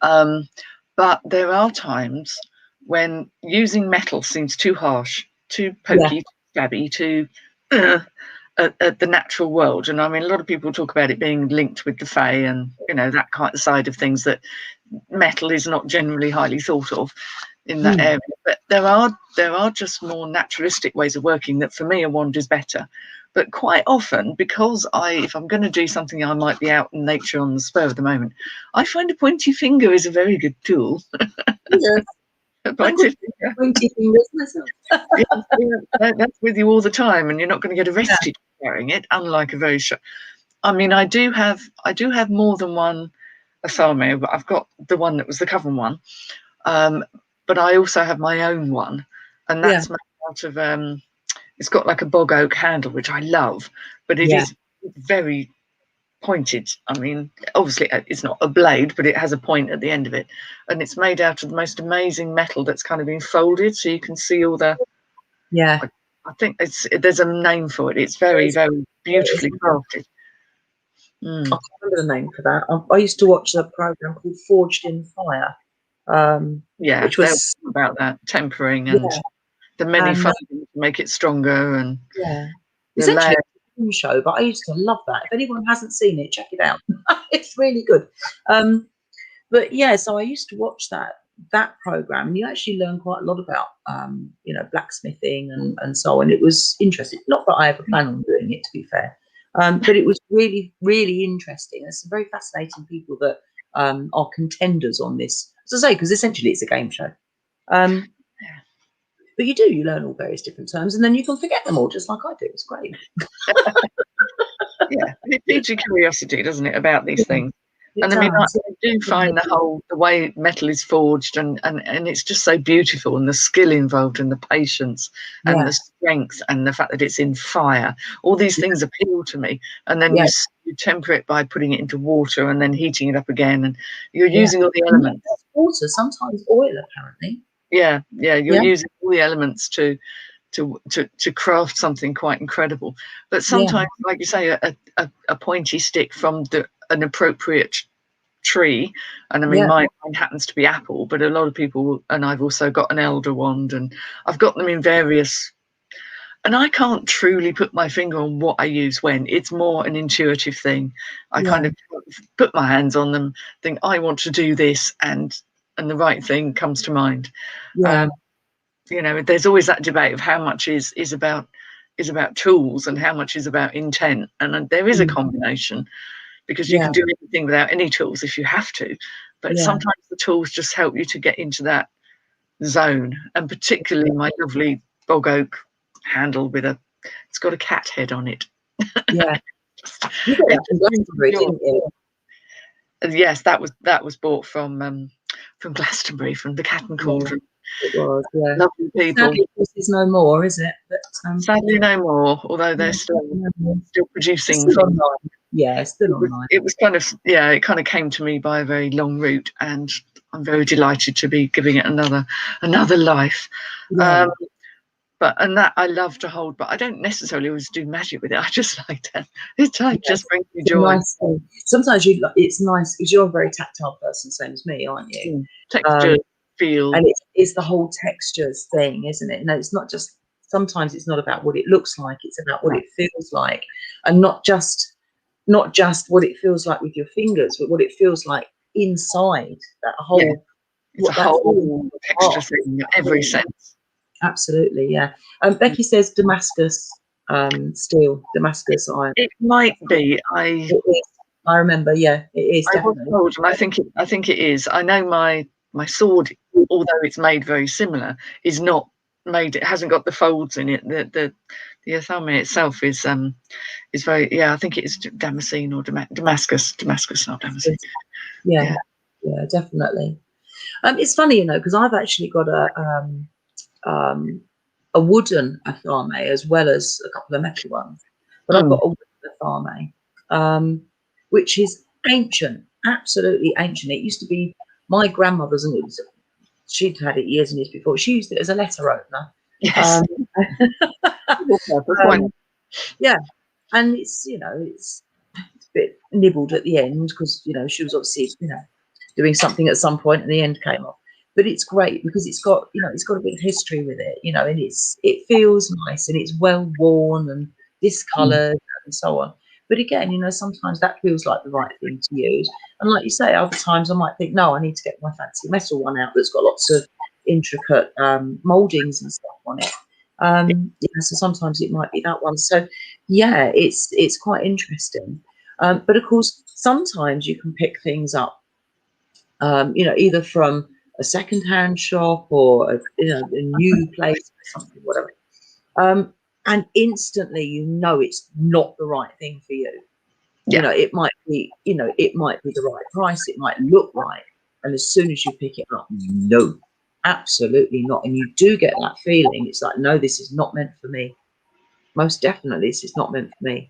But there are times when using metal seems too harsh, too pokey, too stabby, too at the natural world. And I mean, a lot of people talk about it being linked with the fae and that kind of side of things, that metal is not generally highly thought of in that area. But there are just more naturalistic ways of working that for me a wand is better. But quite often, because if I'm going to do something, I might be out in nature on the spur of the moment, I find a pointy finger is a very good tool. Yes. Pointy fingers. That's with you all the time, and you're not going to get arrested for wearing it. Unlike a very short. I mean, I do have more than one athame. But I've got the one that was the coven one, but I also have my own one, and that's made out of it's got like a bog oak handle, which I love, but it is very pointed. I mean, obviously it's not a blade, but it has a point at the end of it, and it's made out of the most amazing metal that's kind of been folded, so you can see all the. I think there's a name for it. It's very, very beautifully crafted. I can't remember the name for that. I used to watch a program called Forged in Fire. Which was about that tempering and the many foldings to make it stronger, and it's actually a film show, but I used to love that. If anyone hasn't seen it, check it out. It's really good. But so I used to watch that that program, and you actually learn quite a lot about you know, blacksmithing and so on. It was interesting. Not that I ever plan on doing it, to be fair, but it was really, really interesting. There's some very fascinating people that are contenders on this, as I say, because essentially it's a game show. But you learn all various different terms, and then you can forget them all, just like I do. It's great. Yeah, it feeds your curiosity, doesn't it, about these things? And I mean, I do find the way metal is forged, and it's just so beautiful, and the skill involved, and the patience, and the strength, and the fact that it's in fire. All these things appeal to me. And then you temper it by putting it into water and then heating it up again, and you're using all the elements. Water, sometimes oil, apparently. Yeah, you're using all the elements to craft something quite incredible. But sometimes, like you say, a pointy stick from an appropriate tree, and I mean mine happens to be apple, but a lot of people, and I've also got an elder wand, and I've got them in various, and I can't truly put my finger on what I use when. It's more an intuitive thing. I kind of put my hands on them, think I want to do this, and the right thing comes to mind. You know, there's always that debate of how much is about tools and how much is about intent, and there is a combination, because you can do anything without any tools if you have to, but sometimes the tools just help you to get into that zone. And particularly my lovely bog oak handle it's got a cat head on it. Yes, that was bought from Glastonbury, from the Cat and Cauldron. It was, lovely people. Sadly, there's no more, is it? But, sadly, no more. Although they're still producing. Still online. Yeah, still online. It was kind of it kind of came to me by a very long route, and I'm very delighted to be giving it another life. And that I love to hold, but I don't necessarily always do magic with it. I just like that. It just brings me joy. Nice thing. Sometimes it's nice because you're a very tactile person, same as me, aren't you? Texture. Feel. And it's the whole textures thing, isn't it? It's not just, sometimes it's not about what it looks like, it's about what it feels like, and not just what it feels like with your fingers, but what it feels like inside that whole. It's a whole texture thing in every sense. Absolutely, Becky says Damascus steel, Damascus iron. It might be. I remember. Yeah, it is. I was told, and I think it is. I know my sword, although it's made very similar, is not made. It hasn't got the folds in it. The athame itself is very. I think it's Damascene or Damascus, not Damascene. Yeah, definitely. It's funny, because I've actually got a wooden athame as well as a couple of metal ones, but I've got a wooden athame, which is ancient, absolutely ancient. It used to be my grandmother's, and she'd had it years and years before. She used it as a letter opener. Yes. And it's it's a bit nibbled at the end because she was obviously doing something at some point and the end came off. But it's great because it's got a bit of history with it, and it feels nice and it's well worn and discoloured and so on. But again, sometimes that feels like the right thing to use. And like you say, other times I might think, no, I need to get my fancy metal one out that's got lots of intricate mouldings and stuff on it. So sometimes it might be that one. So it's quite interesting. But of course, sometimes you can pick things up, either from a second-hand shop or a new place or something, whatever. And instantly, it's not the right thing for you. It might be, it might be the right price, it might look right, and as soon as you pick it up, no, absolutely not. And you do get that feeling. It's like, no, this is not meant for me. Most definitely, this is not meant for me.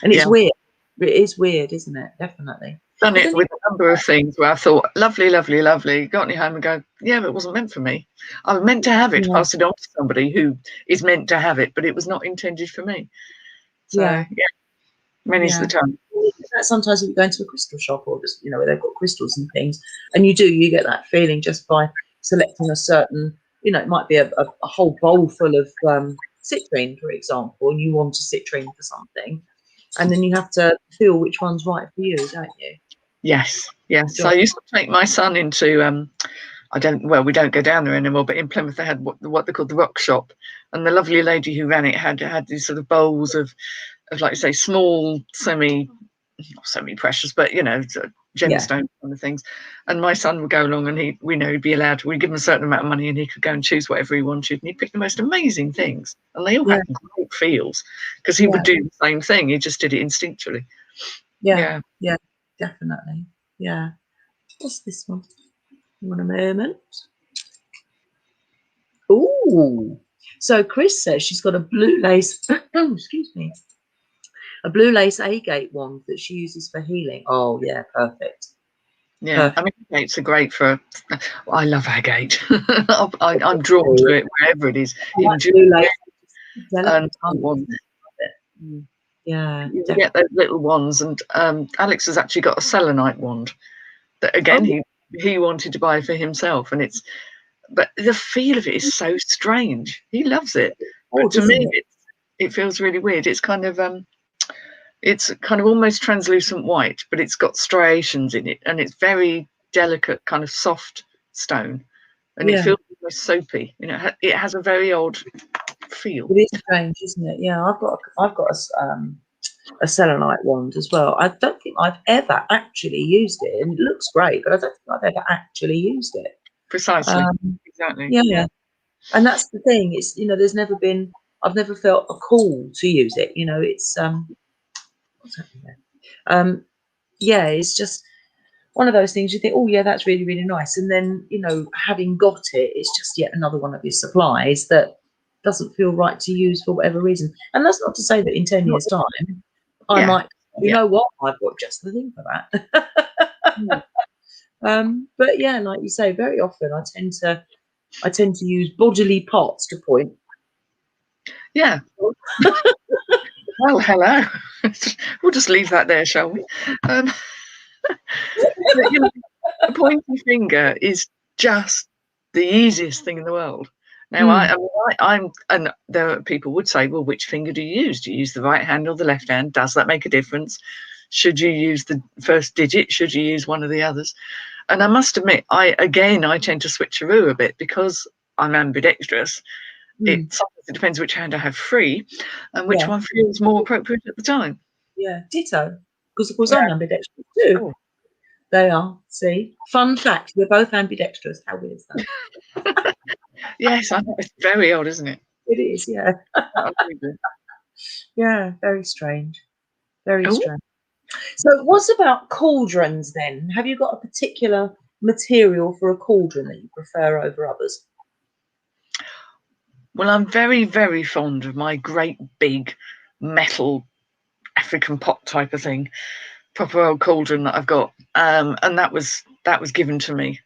And it's weird. It is weird, isn't it? Definitely. Done it with a number of things where I thought, lovely, lovely, lovely. Got me home and go, but it wasn't meant for me. I was meant to have it, pass it on to somebody who is meant to have it, but it was not intended for me. So, many's the time. Sometimes if you go into a crystal shop or just, where they've got crystals and things, and you get that feeling just by selecting a certain, it might be a whole bowl full of citrine, for example, and you want a citrine for something. And then you have to feel which one's right for you, don't you? Yes. So I used to take my son into we don't go down there anymore, but in Plymouth they had what they called the rock shop, and the lovely lady who ran it had these sort of bowls of like you say, small not semi-precious, but gemstone kind of things. And my son would go along, and he'd be allowed to. We'd give him a certain amount of money, and he could go and choose whatever he wanted. And he'd pick the most amazing things, and they all had great feels because he would do the same thing. He just did it instinctually. Yeah, definitely. Yeah. What's this one? One a moment. Ooh. So Chris says she's got a blue lace. Oh, excuse me. A blue lace agate wand that she uses for healing. Oh yeah, perfect. Yeah, I mean, agates are great for. I love agate. I'm drawn to it wherever it is. Even blue lace. Yeah, you get those little ones, and Alex has actually got a selenite wand that again he wanted to buy for himself, and but the feel of it is so strange. He loves it, but to me it feels really weird. It's kind of almost translucent white, but it's got striations in it, and it's very delicate, kind of soft stone, and it feels almost soapy. It has a very odd feel. It is strange, isn't it? Yeah, I've got a selenite wand as well. I don't think I've ever actually used it, and it looks great, but I don't think I've ever actually used it. Precisely, exactly. Yeah, and that's the thing. It's I've never felt a call to use it. It's what's happening there? Yeah, it's just one of those things you think, oh yeah, that's really, really nice, and then having got it, it's just yet another one of your supplies that doesn't feel right to use for whatever reason. And that's not to say that in 10 years' time I might, you know what, I've got just the thing for that. But yeah, like you say, very often I tend to use bodily parts to point. Yeah. Well, hello. We'll just leave that there, shall we? The pointy finger is just the easiest thing in the world. Now, and there are people would say, well, which finger do you use? Do you use the right hand or the left hand? Does that make a difference? Should you use the first digit? Should you use one of the others? And I must admit, I tend to switcheroo a bit because I'm ambidextrous. Sometimes it depends which hand I have free and which one feels more appropriate at the time. Yeah, ditto. Because of course I'm ambidextrous too. Oh. They are. See, fun fact: we're both ambidextrous. How weird is that? Yes, I know. It's very odd, isn't it? It is. Yeah. Yeah, very strange. Very strange. So, what's about cauldrons then? Have you got a particular material for a cauldron that you prefer over others? Well, I'm very, very fond of my great big metal African pot type of thing, proper old cauldron that I've got, and that was given to me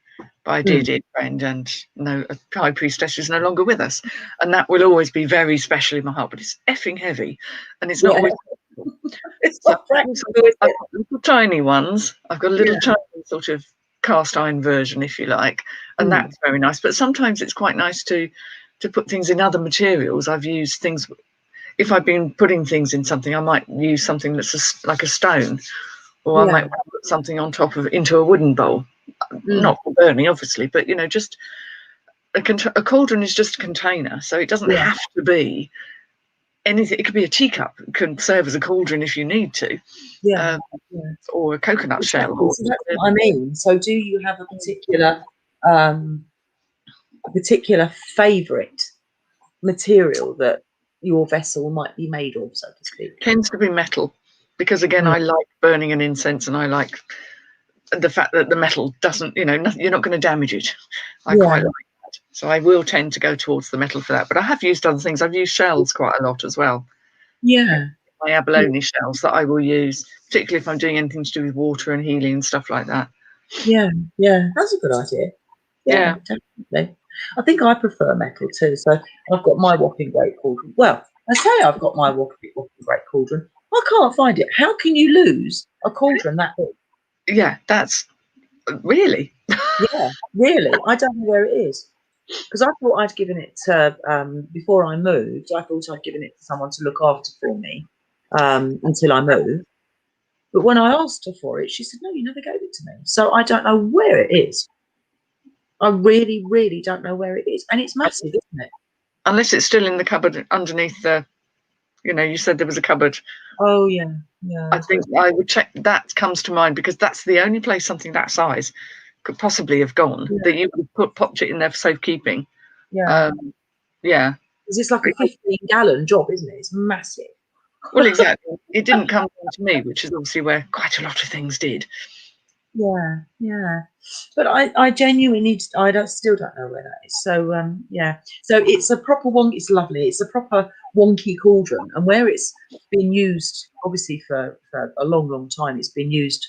by a dear friend, and a high priestess is no longer with us, and that will always be very special in my heart. But it's effing heavy, and it's not always. It's not practical. I've got little tiny ones. I've got a little tiny sort of cast iron version, if you like, and that's very nice. But sometimes it's quite nice to put things in other materials. I've used things. If I've been putting things in something, I might use something that's like a stone, or I might put something on top of into a wooden bowl. Not for burning, obviously, but just a cauldron is just a container, so it doesn't have to be anything. It could be a teacup. It can serve as a cauldron if you need to. Or a coconut shell. So that's what I mean. So, do you have a particular favourite material that your vessel might be made of, so to speak? Tends to be metal, because again, I like burning an incense, and I like the fact that the metal doesn't, you're not going to damage it. I quite like that. So I will tend to go towards the metal for that. But I have used other things. I've used shells quite a lot as well. Yeah. My abalone shells that I will use, particularly if I'm doing anything to do with water and healing and stuff like that. Yeah, that's a good idea. Yeah, definitely. I think I prefer metal too. So I've got my whopping great cauldron. Well, I say I've got my whopping great cauldron. I can't find it. How can you lose a cauldron that big? Yeah, that's really. Yeah, really. I don't know where it is. Because I thought I'd given it to, before I moved, I thought I'd given it to someone to look after for me until I moved. But when I asked her for it, she said, no, you never gave it to me. So I don't know where it is. I really, really don't know where it is, and it's massive, isn't it? Unless it's still in the cupboard underneath the, you said there was a cupboard. Oh yeah, yeah. I think I would check. That comes to mind because that's the only place something that size could possibly have gone, that you would popped it in there for safekeeping. Yeah. Yeah. Because it's like a 15-gallon job, isn't it? It's massive. Well, exactly. It didn't come down to me, which is obviously where quite a lot of things did. Yeah, yeah. But I genuinely, still don't know where that is. So yeah. So it's a proper wonky. It's lovely. It's a proper wonky cauldron, and where it's been used, obviously for a long, long time, it's been used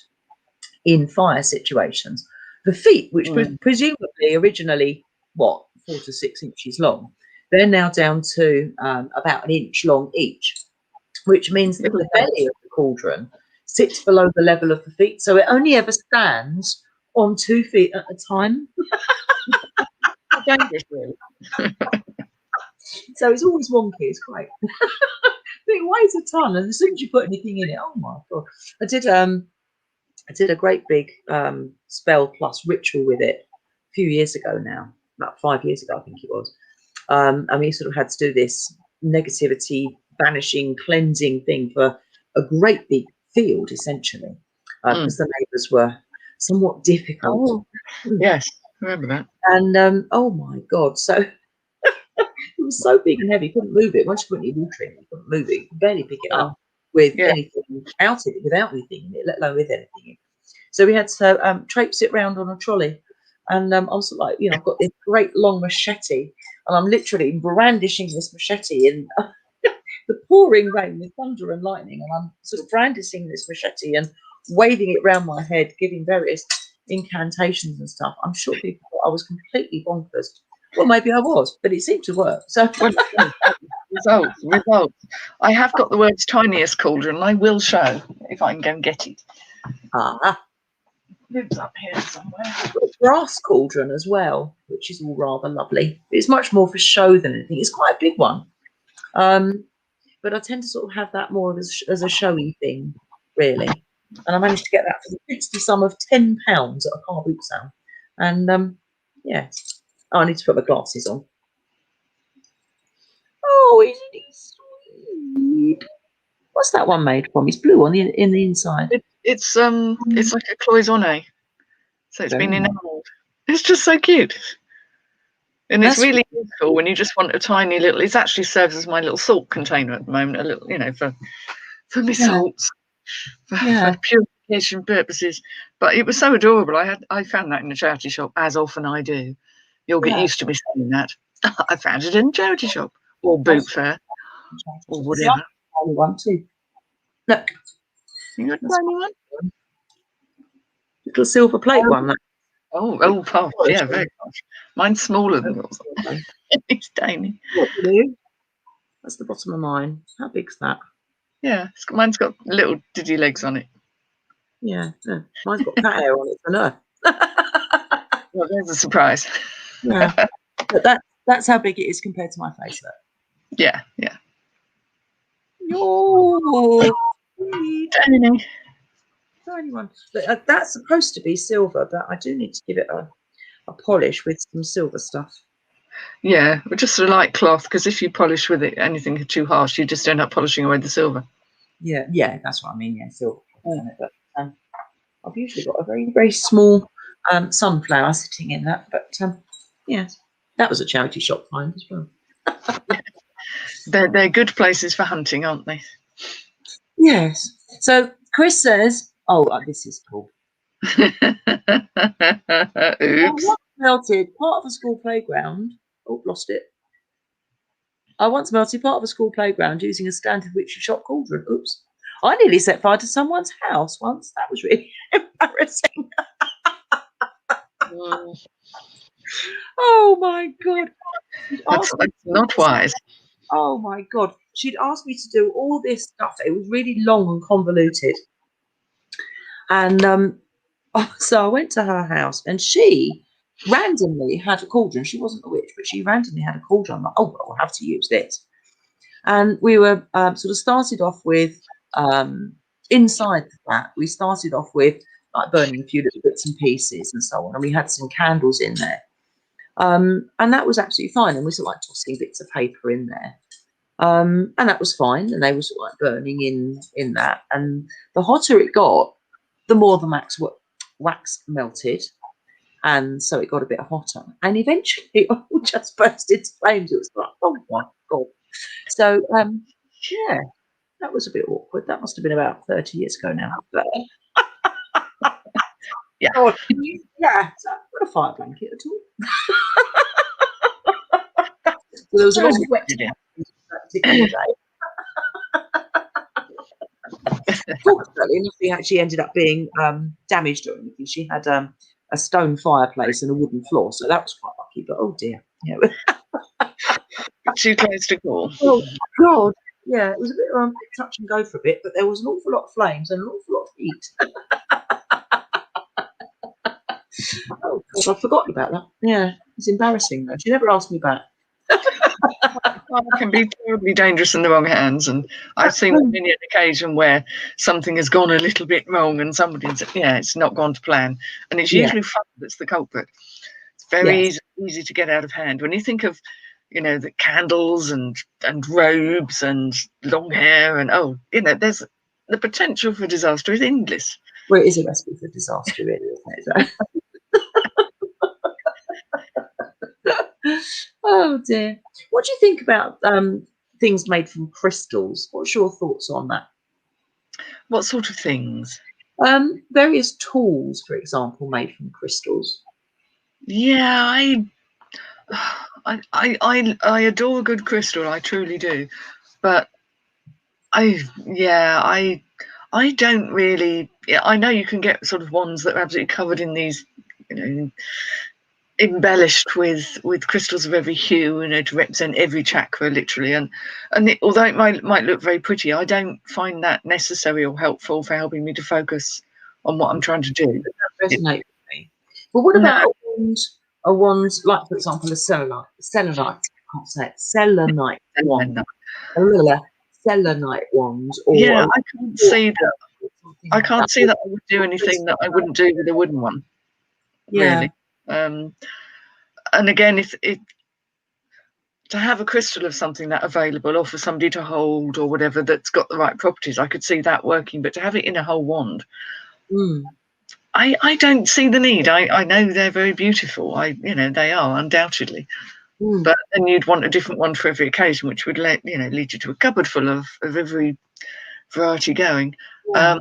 in fire situations. The feet, which presumably originally 4 to 6 inches long, they're now down to about an inch long each, which means that the belly of the cauldron sits below the level of the feet, so it only ever stands on 2 feet at a time. Dangerous, really. So it's always wonky. It's great. It weighs a ton, and as soon as you put anything in it, oh my god! I did a great big spell plus ritual with it a few years ago now, about 5 years ago, I think it was. And we sort of had to do this negativity banishing, cleansing thing for a great big field, essentially, because the neighbours were somewhat difficult. Oh, yes, remember that. And oh my god, so it was so big and heavy, you couldn't move it. Once you put any water in it, you couldn't move it. You could barely pick it up with anything out of it, without anything in it, let alone with anything in it. So we had to traipse it round on a trolley. And I was like, I've got this great long machete, and I'm literally brandishing this machete in the pouring rain with thunder and lightning, and I'm sort of brandishing this machete and waving it round my head, giving various incantations and stuff. I'm sure people thought I was completely bonkers. Well, maybe I was, but it seemed to work. So results. I have got the words tiniest cauldron, and I will show if I can go and get it. Lives up here somewhere. Brass cauldron as well, which is all rather lovely. It's much more for show than anything. It's quite a big one, but I tend to sort of have that more as a showy thing, really. And I managed to get that for the princely sum of £10 at a car boot sale. And I need to put my glasses on. Oh, isn't he sweet? What's that one made from? It's blue on the inside. It's like a cloisonne, so it's been enamelled. It's just so cute, and it's really useful when you just want a tiny little. It actually serves as my little salt container at the moment. A little, for my salts, for purification purposes. But it was so adorable. I found that in the charity shop, as often I do. You'll get used to me saying that. I found it in a charity shop or boot fair or whatever. One too. Look, you got a tiny one. Little silver plate one. Posh. Yeah, very posh. Mine's smaller than yours. It's tiny. That's the bottom of mine. How big's that? Yeah, mine's got little diddy legs on it. Yeah. Mine's got cat hair on it for no. Well, there's a surprise. Yeah, but that's how big it is compared to my face. Yeah. Oh, tiny one. But that's supposed to be silver, but I do need to give it a polish with some silver stuff. Yeah, but just a light cloth, because if you polish with it anything too harsh, you just end up polishing away the silver. Yeah, that's what I mean. Yeah, silver. But I've usually got a very, very small sunflower sitting in that. But yes, that was a charity shop find as well. They're good places for hunting, aren't they? Yes. So Chris says, this is cool. Oops. Melted part of a school playground. Oh, lost it. I once melted part of a school playground using a standard witchy shop cauldron. Oops. I nearly set fire to someone's house once. That was really embarrassing. Oh my god. That's not wise. Oh my god. She'd asked me to do all this stuff. It was really long and convoluted. And so I went to her house, and she randomly had a cauldron. She wasn't a witch, but she randomly had a cauldron. I'm like, I'll have to use this. And we were sort of started off with inside that. We started off with like burning a few little bits and pieces and so on, and we had some candles in there. And that was absolutely fine. And we sort of like tossing bits of paper in there. And that was fine. And they were sort of like burning in that. And the hotter it got, the more the wax melted. And so it got a bit hotter. And eventually it all just burst into flames. It was like, oh my God. So, yeah, that was a bit awkward. That must have been about 30 years ago now. But, yeah. Oh, yeah, so I've got a fire blanket at all. So there was an awful wet that particular day. Fortunately, nothing actually ended up being damaged or anything. She had a stone fireplace and a wooden floor, so that was quite lucky. But oh dear, yeah. Too close to call. Oh God, yeah, it was a bit touch and go for a bit, but there was an awful lot of flames and an awful lot of heat. Oh God, I've forgotten about that. Yeah, it's embarrassing though. She never asked me back. It can be terribly dangerous in the wrong hands, and I've seen many an occasion where something has gone a little bit wrong and somebody's it's not gone to plan, and it's usually fun that's the culprit. It's very easy to get out of hand when you think of the candles and robes and long hair and there's the potential for disaster is endless. Well, it is a recipe for disaster, really, isn't it? Oh dear. What do you think about things made from crystals? What's your thoughts on that? What sort of things? Various tools, for example, made from crystals. Yeah, I adore a good crystal. I truly do, but I don't really. I know you can get sort of ones that are absolutely covered in these, embellished with crystals of every hue, to represent every chakra literally, and although it might look very pretty, I don't find that necessary or helpful for helping me to focus on what I'm trying to do. That resonate with me. But what about a wand like, for example, a selenite? I can't say it. Selenite wand. Selenite wands. Or I can't see that. I can't see that I would do anything that I wouldn't do with a wooden one. Yeah. Really. And again, if to have a crystal of something that available, or for somebody to hold, or whatever, that's got the right properties, I could see that working. But to have it in a whole wand, I don't see the need. I know they're very beautiful. They are undoubtedly. But then you'd want a different one for every occasion, which would lead you to a cupboard full of every variety going. Yeah.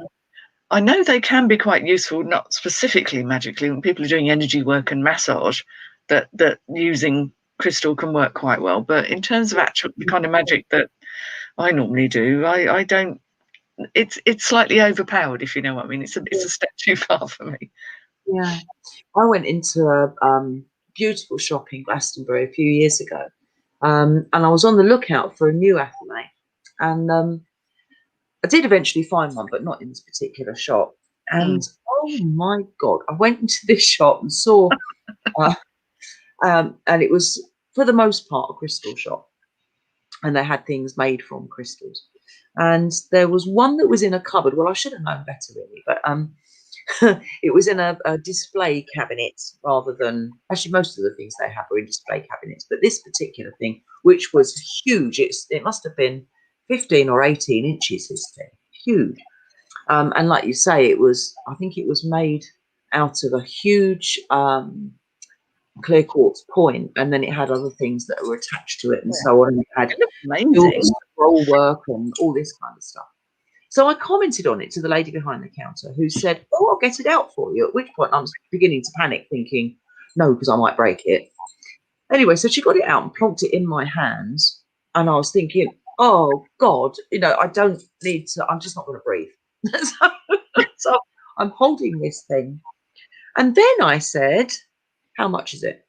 I know they can be quite useful, not specifically magically, when people are doing energy work and massage, that using crystal can work quite well. But in terms of the kind of magic that I normally do, I don't. It's slightly overpowered, if you know what I mean. It's a step too far for me. Yeah, I went into a beautiful shop in Glastonbury a few years ago, and I was on the lookout for a new athelnate, and I did eventually find one, but not in this particular shop. And oh my God, I went into this shop and saw, and it was for the most part a crystal shop, and they had things made from crystals. And there was one that was in a cupboard. Well, I should have known better, really, but it was in a display cabinet rather than, actually most of the things they have are in display cabinets, but this particular thing, which was huge, it must have been 15 or 18 inches, this thing, huge. And like you say, I think it was made out of a huge clear quartz point, and then it had other things that were attached to it and so on. And it had scroll work and all this kind of stuff. So I commented on it to the lady behind the counter, who said, "Oh, I'll get it out for you." At which point I was beginning to panic, thinking, "No, because I might break it." Anyway, so she got it out and plonked it in my hands, and I was thinking, "Oh God, I don't need to. I'm just not going to breathe." so I'm holding this thing, and then I said, "How much is it?"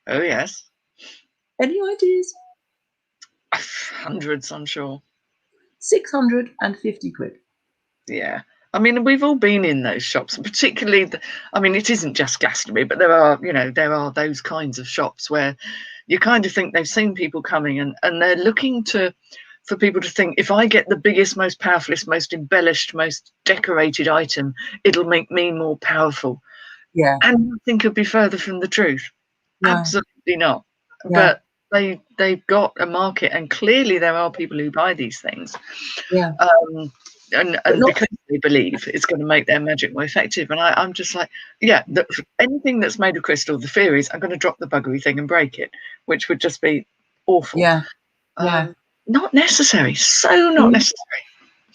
Oh yes. Any ideas? Hundreds, I'm sure. 650 quid. Yeah. I mean, we've all been in those shops, particularly, it isn't just Glastonbury, but there are those kinds of shops where you kind of think they've seen people coming and they're looking for people to think, if I get the biggest, most powerful, most embellished, most decorated item, it'll make me more powerful. Yeah. And nothing could be further from the truth. No. Absolutely not. Yeah. But they've got a market, and clearly there are people who buy these things. Yeah. And But not, because they believe it's going to make their magic more effective. And I'm just like, yeah, anything that's made of crystal, the fear is I'm going to drop the buggery thing and break it, which would just be awful. yeah. Yeah. Not necessary. So not necessary.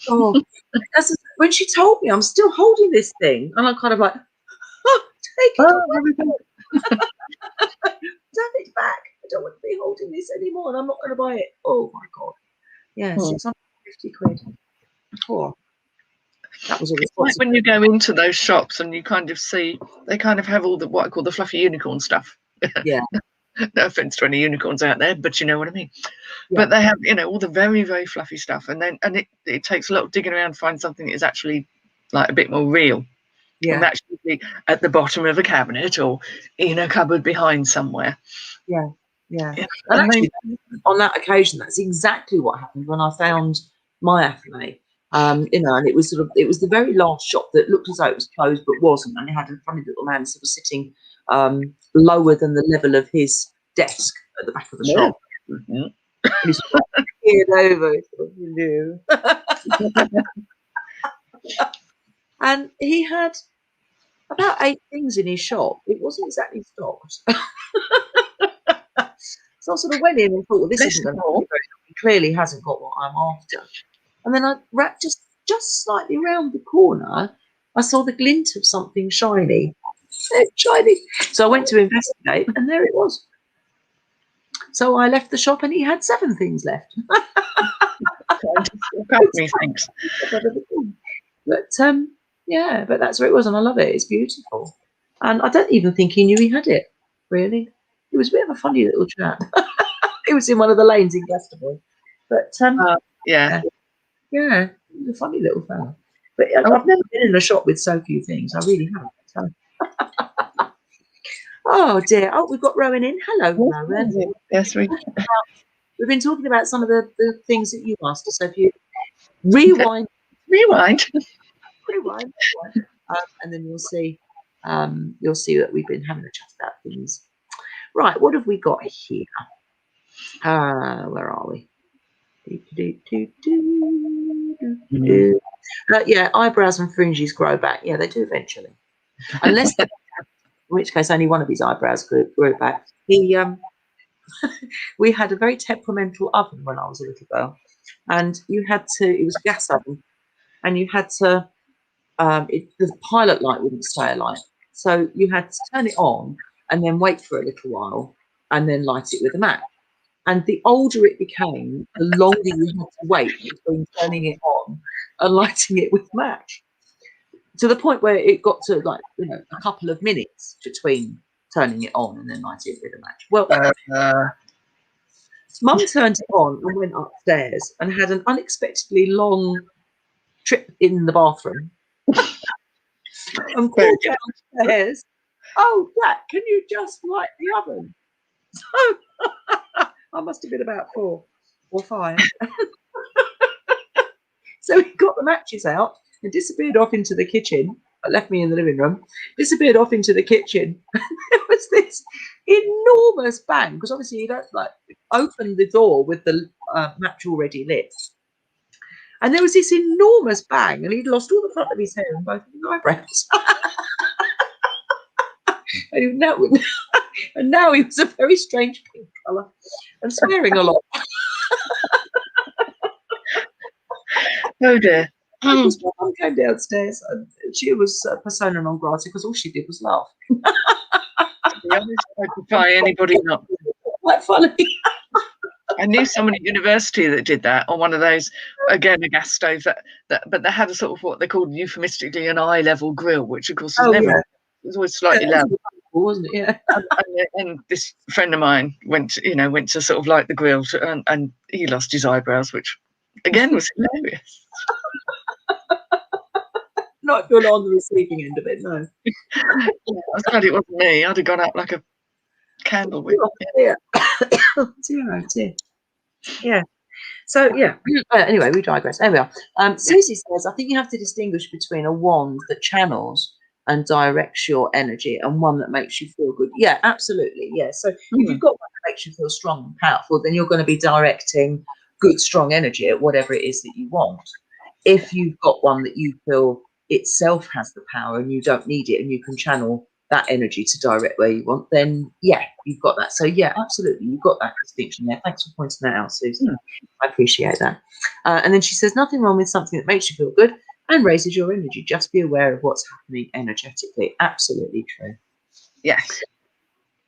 Oh, because when she told me, I'm still holding this thing, and I'm kind of like, oh, take it away. Damn it back. I don't want to be holding this anymore, and I'm not going to buy it. Oh my God. Yeah, 650 quid. Oh, that was a It's like responsibility. when you go into those shops and you kind of see, they kind of have all the, what I call the fluffy unicorn stuff. Yeah. No offense to any unicorns out there, but you know what I mean. Yeah. But they have, all the very, very fluffy stuff. And it takes a lot of digging around to find something that is actually like a bit more real. Yeah. And that should be at the bottom of a cabinet or in a cupboard behind somewhere. Yeah. Yeah. Yeah. And actually, on that occasion, that's exactly what happened when I found my athenay. And it was the very last shop that looked as though it was closed but wasn't, and it had a funny little man sort of sitting lower than the level of his desk at the back of the shop. Mm-hmm. And he's peered over, and he had about 8 things in his shop. It wasn't exactly stocked. So I sort of went in and thought, well, this isn't going to be very good. He clearly hasn't got what I'm after. And then I wrapped just slightly round the corner, I saw the glint of something shiny. Shiny. So I went to investigate, and there it was. So I left the shop, and he had 7 things left. Thanks. But yeah, but that's where it was, and I love it. It's beautiful, and I don't even think he knew he had it. Really, it was a bit of a funny little chap. It was in one of the lanes in Glastonbury, but yeah, it was a funny little fella. But I've never been in a shop with so few things. I really haven't. So. Oh dear! Oh, we've got Rowan in. Hello, Rowan. Yes, we've been talking about some of the things that you asked us. So if you rewind, and then you'll see that we've been having a chat about things. Right, what have we got here? Where are we? Yeah, eyebrows and fringes grow back. Yeah, they do eventually. Unless, in which case, only one of his eyebrows grew back. We had a very temperamental oven when I was a little girl, and it was a gas oven, and you had to, the pilot light wouldn't stay alight, so you had to turn it on and then wait for a little while and then light it with a match. And the older it became, the longer you had to wait between turning it on and lighting it with a match, to the point where it got to a couple of minutes between turning it on and then lighting it with a match. Well, Mum turned it on and went upstairs and had an unexpectedly long trip in the bathroom and called downstairs, "Oh, Jack, can you just light the oven?" So I must have been about 4 or 5. So he got the matches out and disappeared off into the kitchen. Left me in the living room, disappeared off into the kitchen. There was this enormous bang, because obviously you don't open the door with the match already lit. And there was this enormous bang, and he'd lost all the front of his hair and both of his eyebrows. And now he was a very strange pink colour and swearing a lot. Oh dear. Because my mum came downstairs and she was persona non grata because all she did was laugh. To be honest, I could buy anybody not. Quite funny. I knew someone at university that did that on one of those, again, a gas stove but they had a sort of what they called euphemistically an eye level grill, which of course was never. It was always slightly loud, wasn't it? Yeah. And this friend of mine went to sort of light the grill and he lost his eyebrows, which again was hilarious. Not if you're on the receiving end of it, no. I was glad it wasn't me. I'd have gone up like a candle with. Yeah. Dear. Yeah. So yeah. Anyway, we digress. There we are. Susie says, I think you have to distinguish between a wand that channels and directs your energy, and one that makes you feel good. Yeah, absolutely. Yeah. So if you've got one that makes you feel strong and powerful, then you're going to be directing good, strong energy at whatever it is that you want. If you've got one that you feel itself has the power and you don't need it and you can channel that energy to direct where you want, then yeah, you've got that. So yeah, absolutely, you've got that distinction there. Thanks for pointing that out, Susan. I appreciate that. And then she says, nothing wrong with something that makes you feel good and raises your energy. Just be aware of what's happening energetically. Absolutely true. Yes.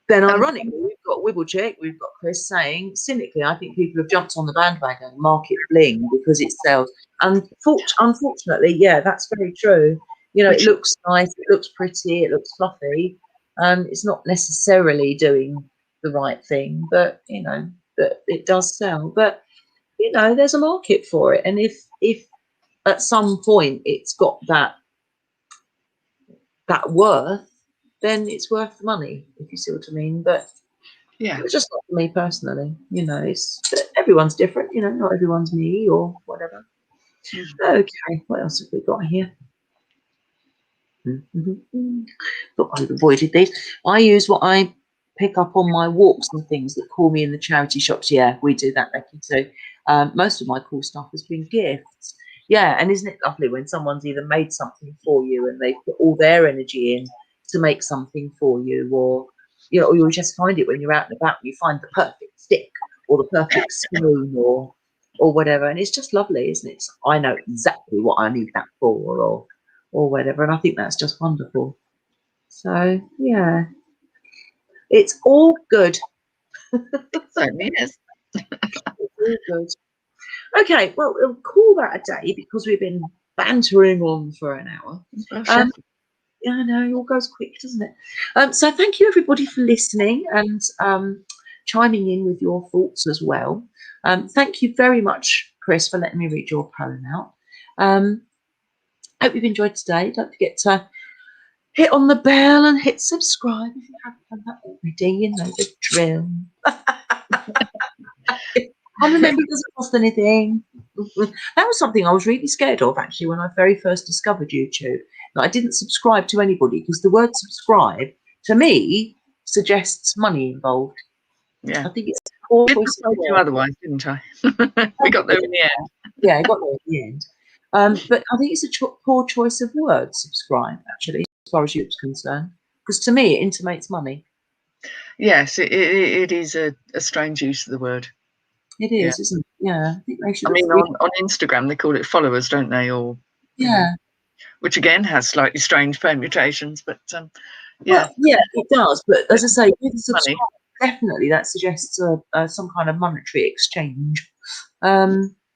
Then ironically, we've got Wibblechick, we've got Chris saying, cynically, I think people have jumped on the bandwagon, market bling, because it sells. Unfortunately, yeah, that's very true. You know, it looks nice, it looks pretty, it looks fluffy. It's not necessarily doing the right thing, but, you know, but it does sell. But, you know, there's a market for it. And if at some point it's got that worth, then it's worth the money, if you see what I mean. But yeah, it's just not for me personally. You know, it's everyone's different. You know, not everyone's me or whatever. Okay, what else have we got here? Thought I'd avoided these. I use what I pick up on my walks and things that call me in the charity shops. Yeah, we do that, Becky, too. Most of my cool stuff has been gifts. Yeah, and isn't it lovely when someone's either made something for you and they put all their energy in to make something for you, or you know, or you just find it when you're out and about and you find the perfect stick or the perfect spoon or whatever, and it's just lovely, isn't it? I know exactly what I need that for, or whatever, and I think that's just wonderful. So yeah, it's all good. certainly is. It's all good. Okay, well, we'll call that a day because we've been bantering on for an hour. Yeah, I know, it all goes quick, doesn't it? So thank you everybody for listening and chiming in with your thoughts as well. Thank you very much, Chris, for letting me read your poem out. Hope you've enjoyed today. Don't forget to hit on the bell and hit subscribe if you haven't done that already. You know the drill. And remember, it doesn't cost anything. That was something I was really scared of, actually, when I very first discovered YouTube. That I didn't subscribe to anybody because the word subscribe, to me, suggests money involved. Yeah. I think it's a poor choice of you word. otherwise, didn't I? We got there in the end. Yeah, I got there in the end. But I think it's a poor choice of word, subscribe, actually, as far as YouTube's concerned. Because to me, it intimates money. Yes, it is a strange use of the word. It is, isn't it? Yeah. I think they should. I mean, on Instagram, they call it followers, don't they? Or yeah. You know, which again has slightly strange permutations, but yeah. Well, yeah, it does. But as I say, with subscribe, money. definitely that suggests some kind of monetary exchange,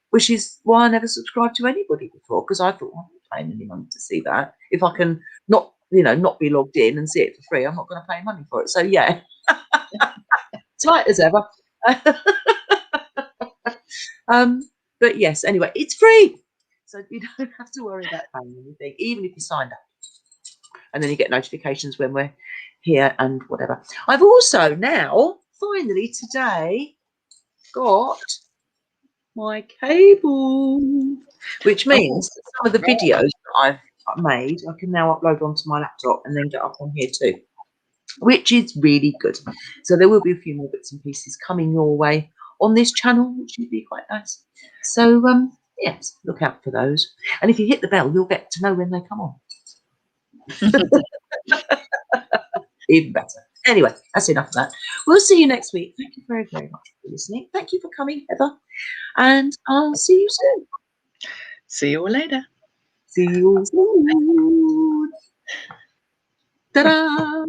which is why I never subscribed to anybody before, because I thought, well, I'm not paying any money to see that. If I can not be logged in and see it for free, I'm not going to pay money for it. So yeah, tight as ever. But yes, anyway, it's free, so you don't have to worry about paying anything, even if you signed up. And then you get notifications when we're here and whatever. I've also now, finally today, got my cable, which means that some of the videos that I've made, I can now upload onto my laptop and then get up on here too, which is really good. So there will be a few more bits and pieces coming your way on this channel, which would be quite nice. So yes, look out for those. And if you hit the bell, you'll get to know when they come on. Even better. Anyway, that's enough of that. We'll see you next week. Thank you very, very much for listening. Thank you for coming, Heather. And I'll see you soon. See you all later. See you soon. Ta-da!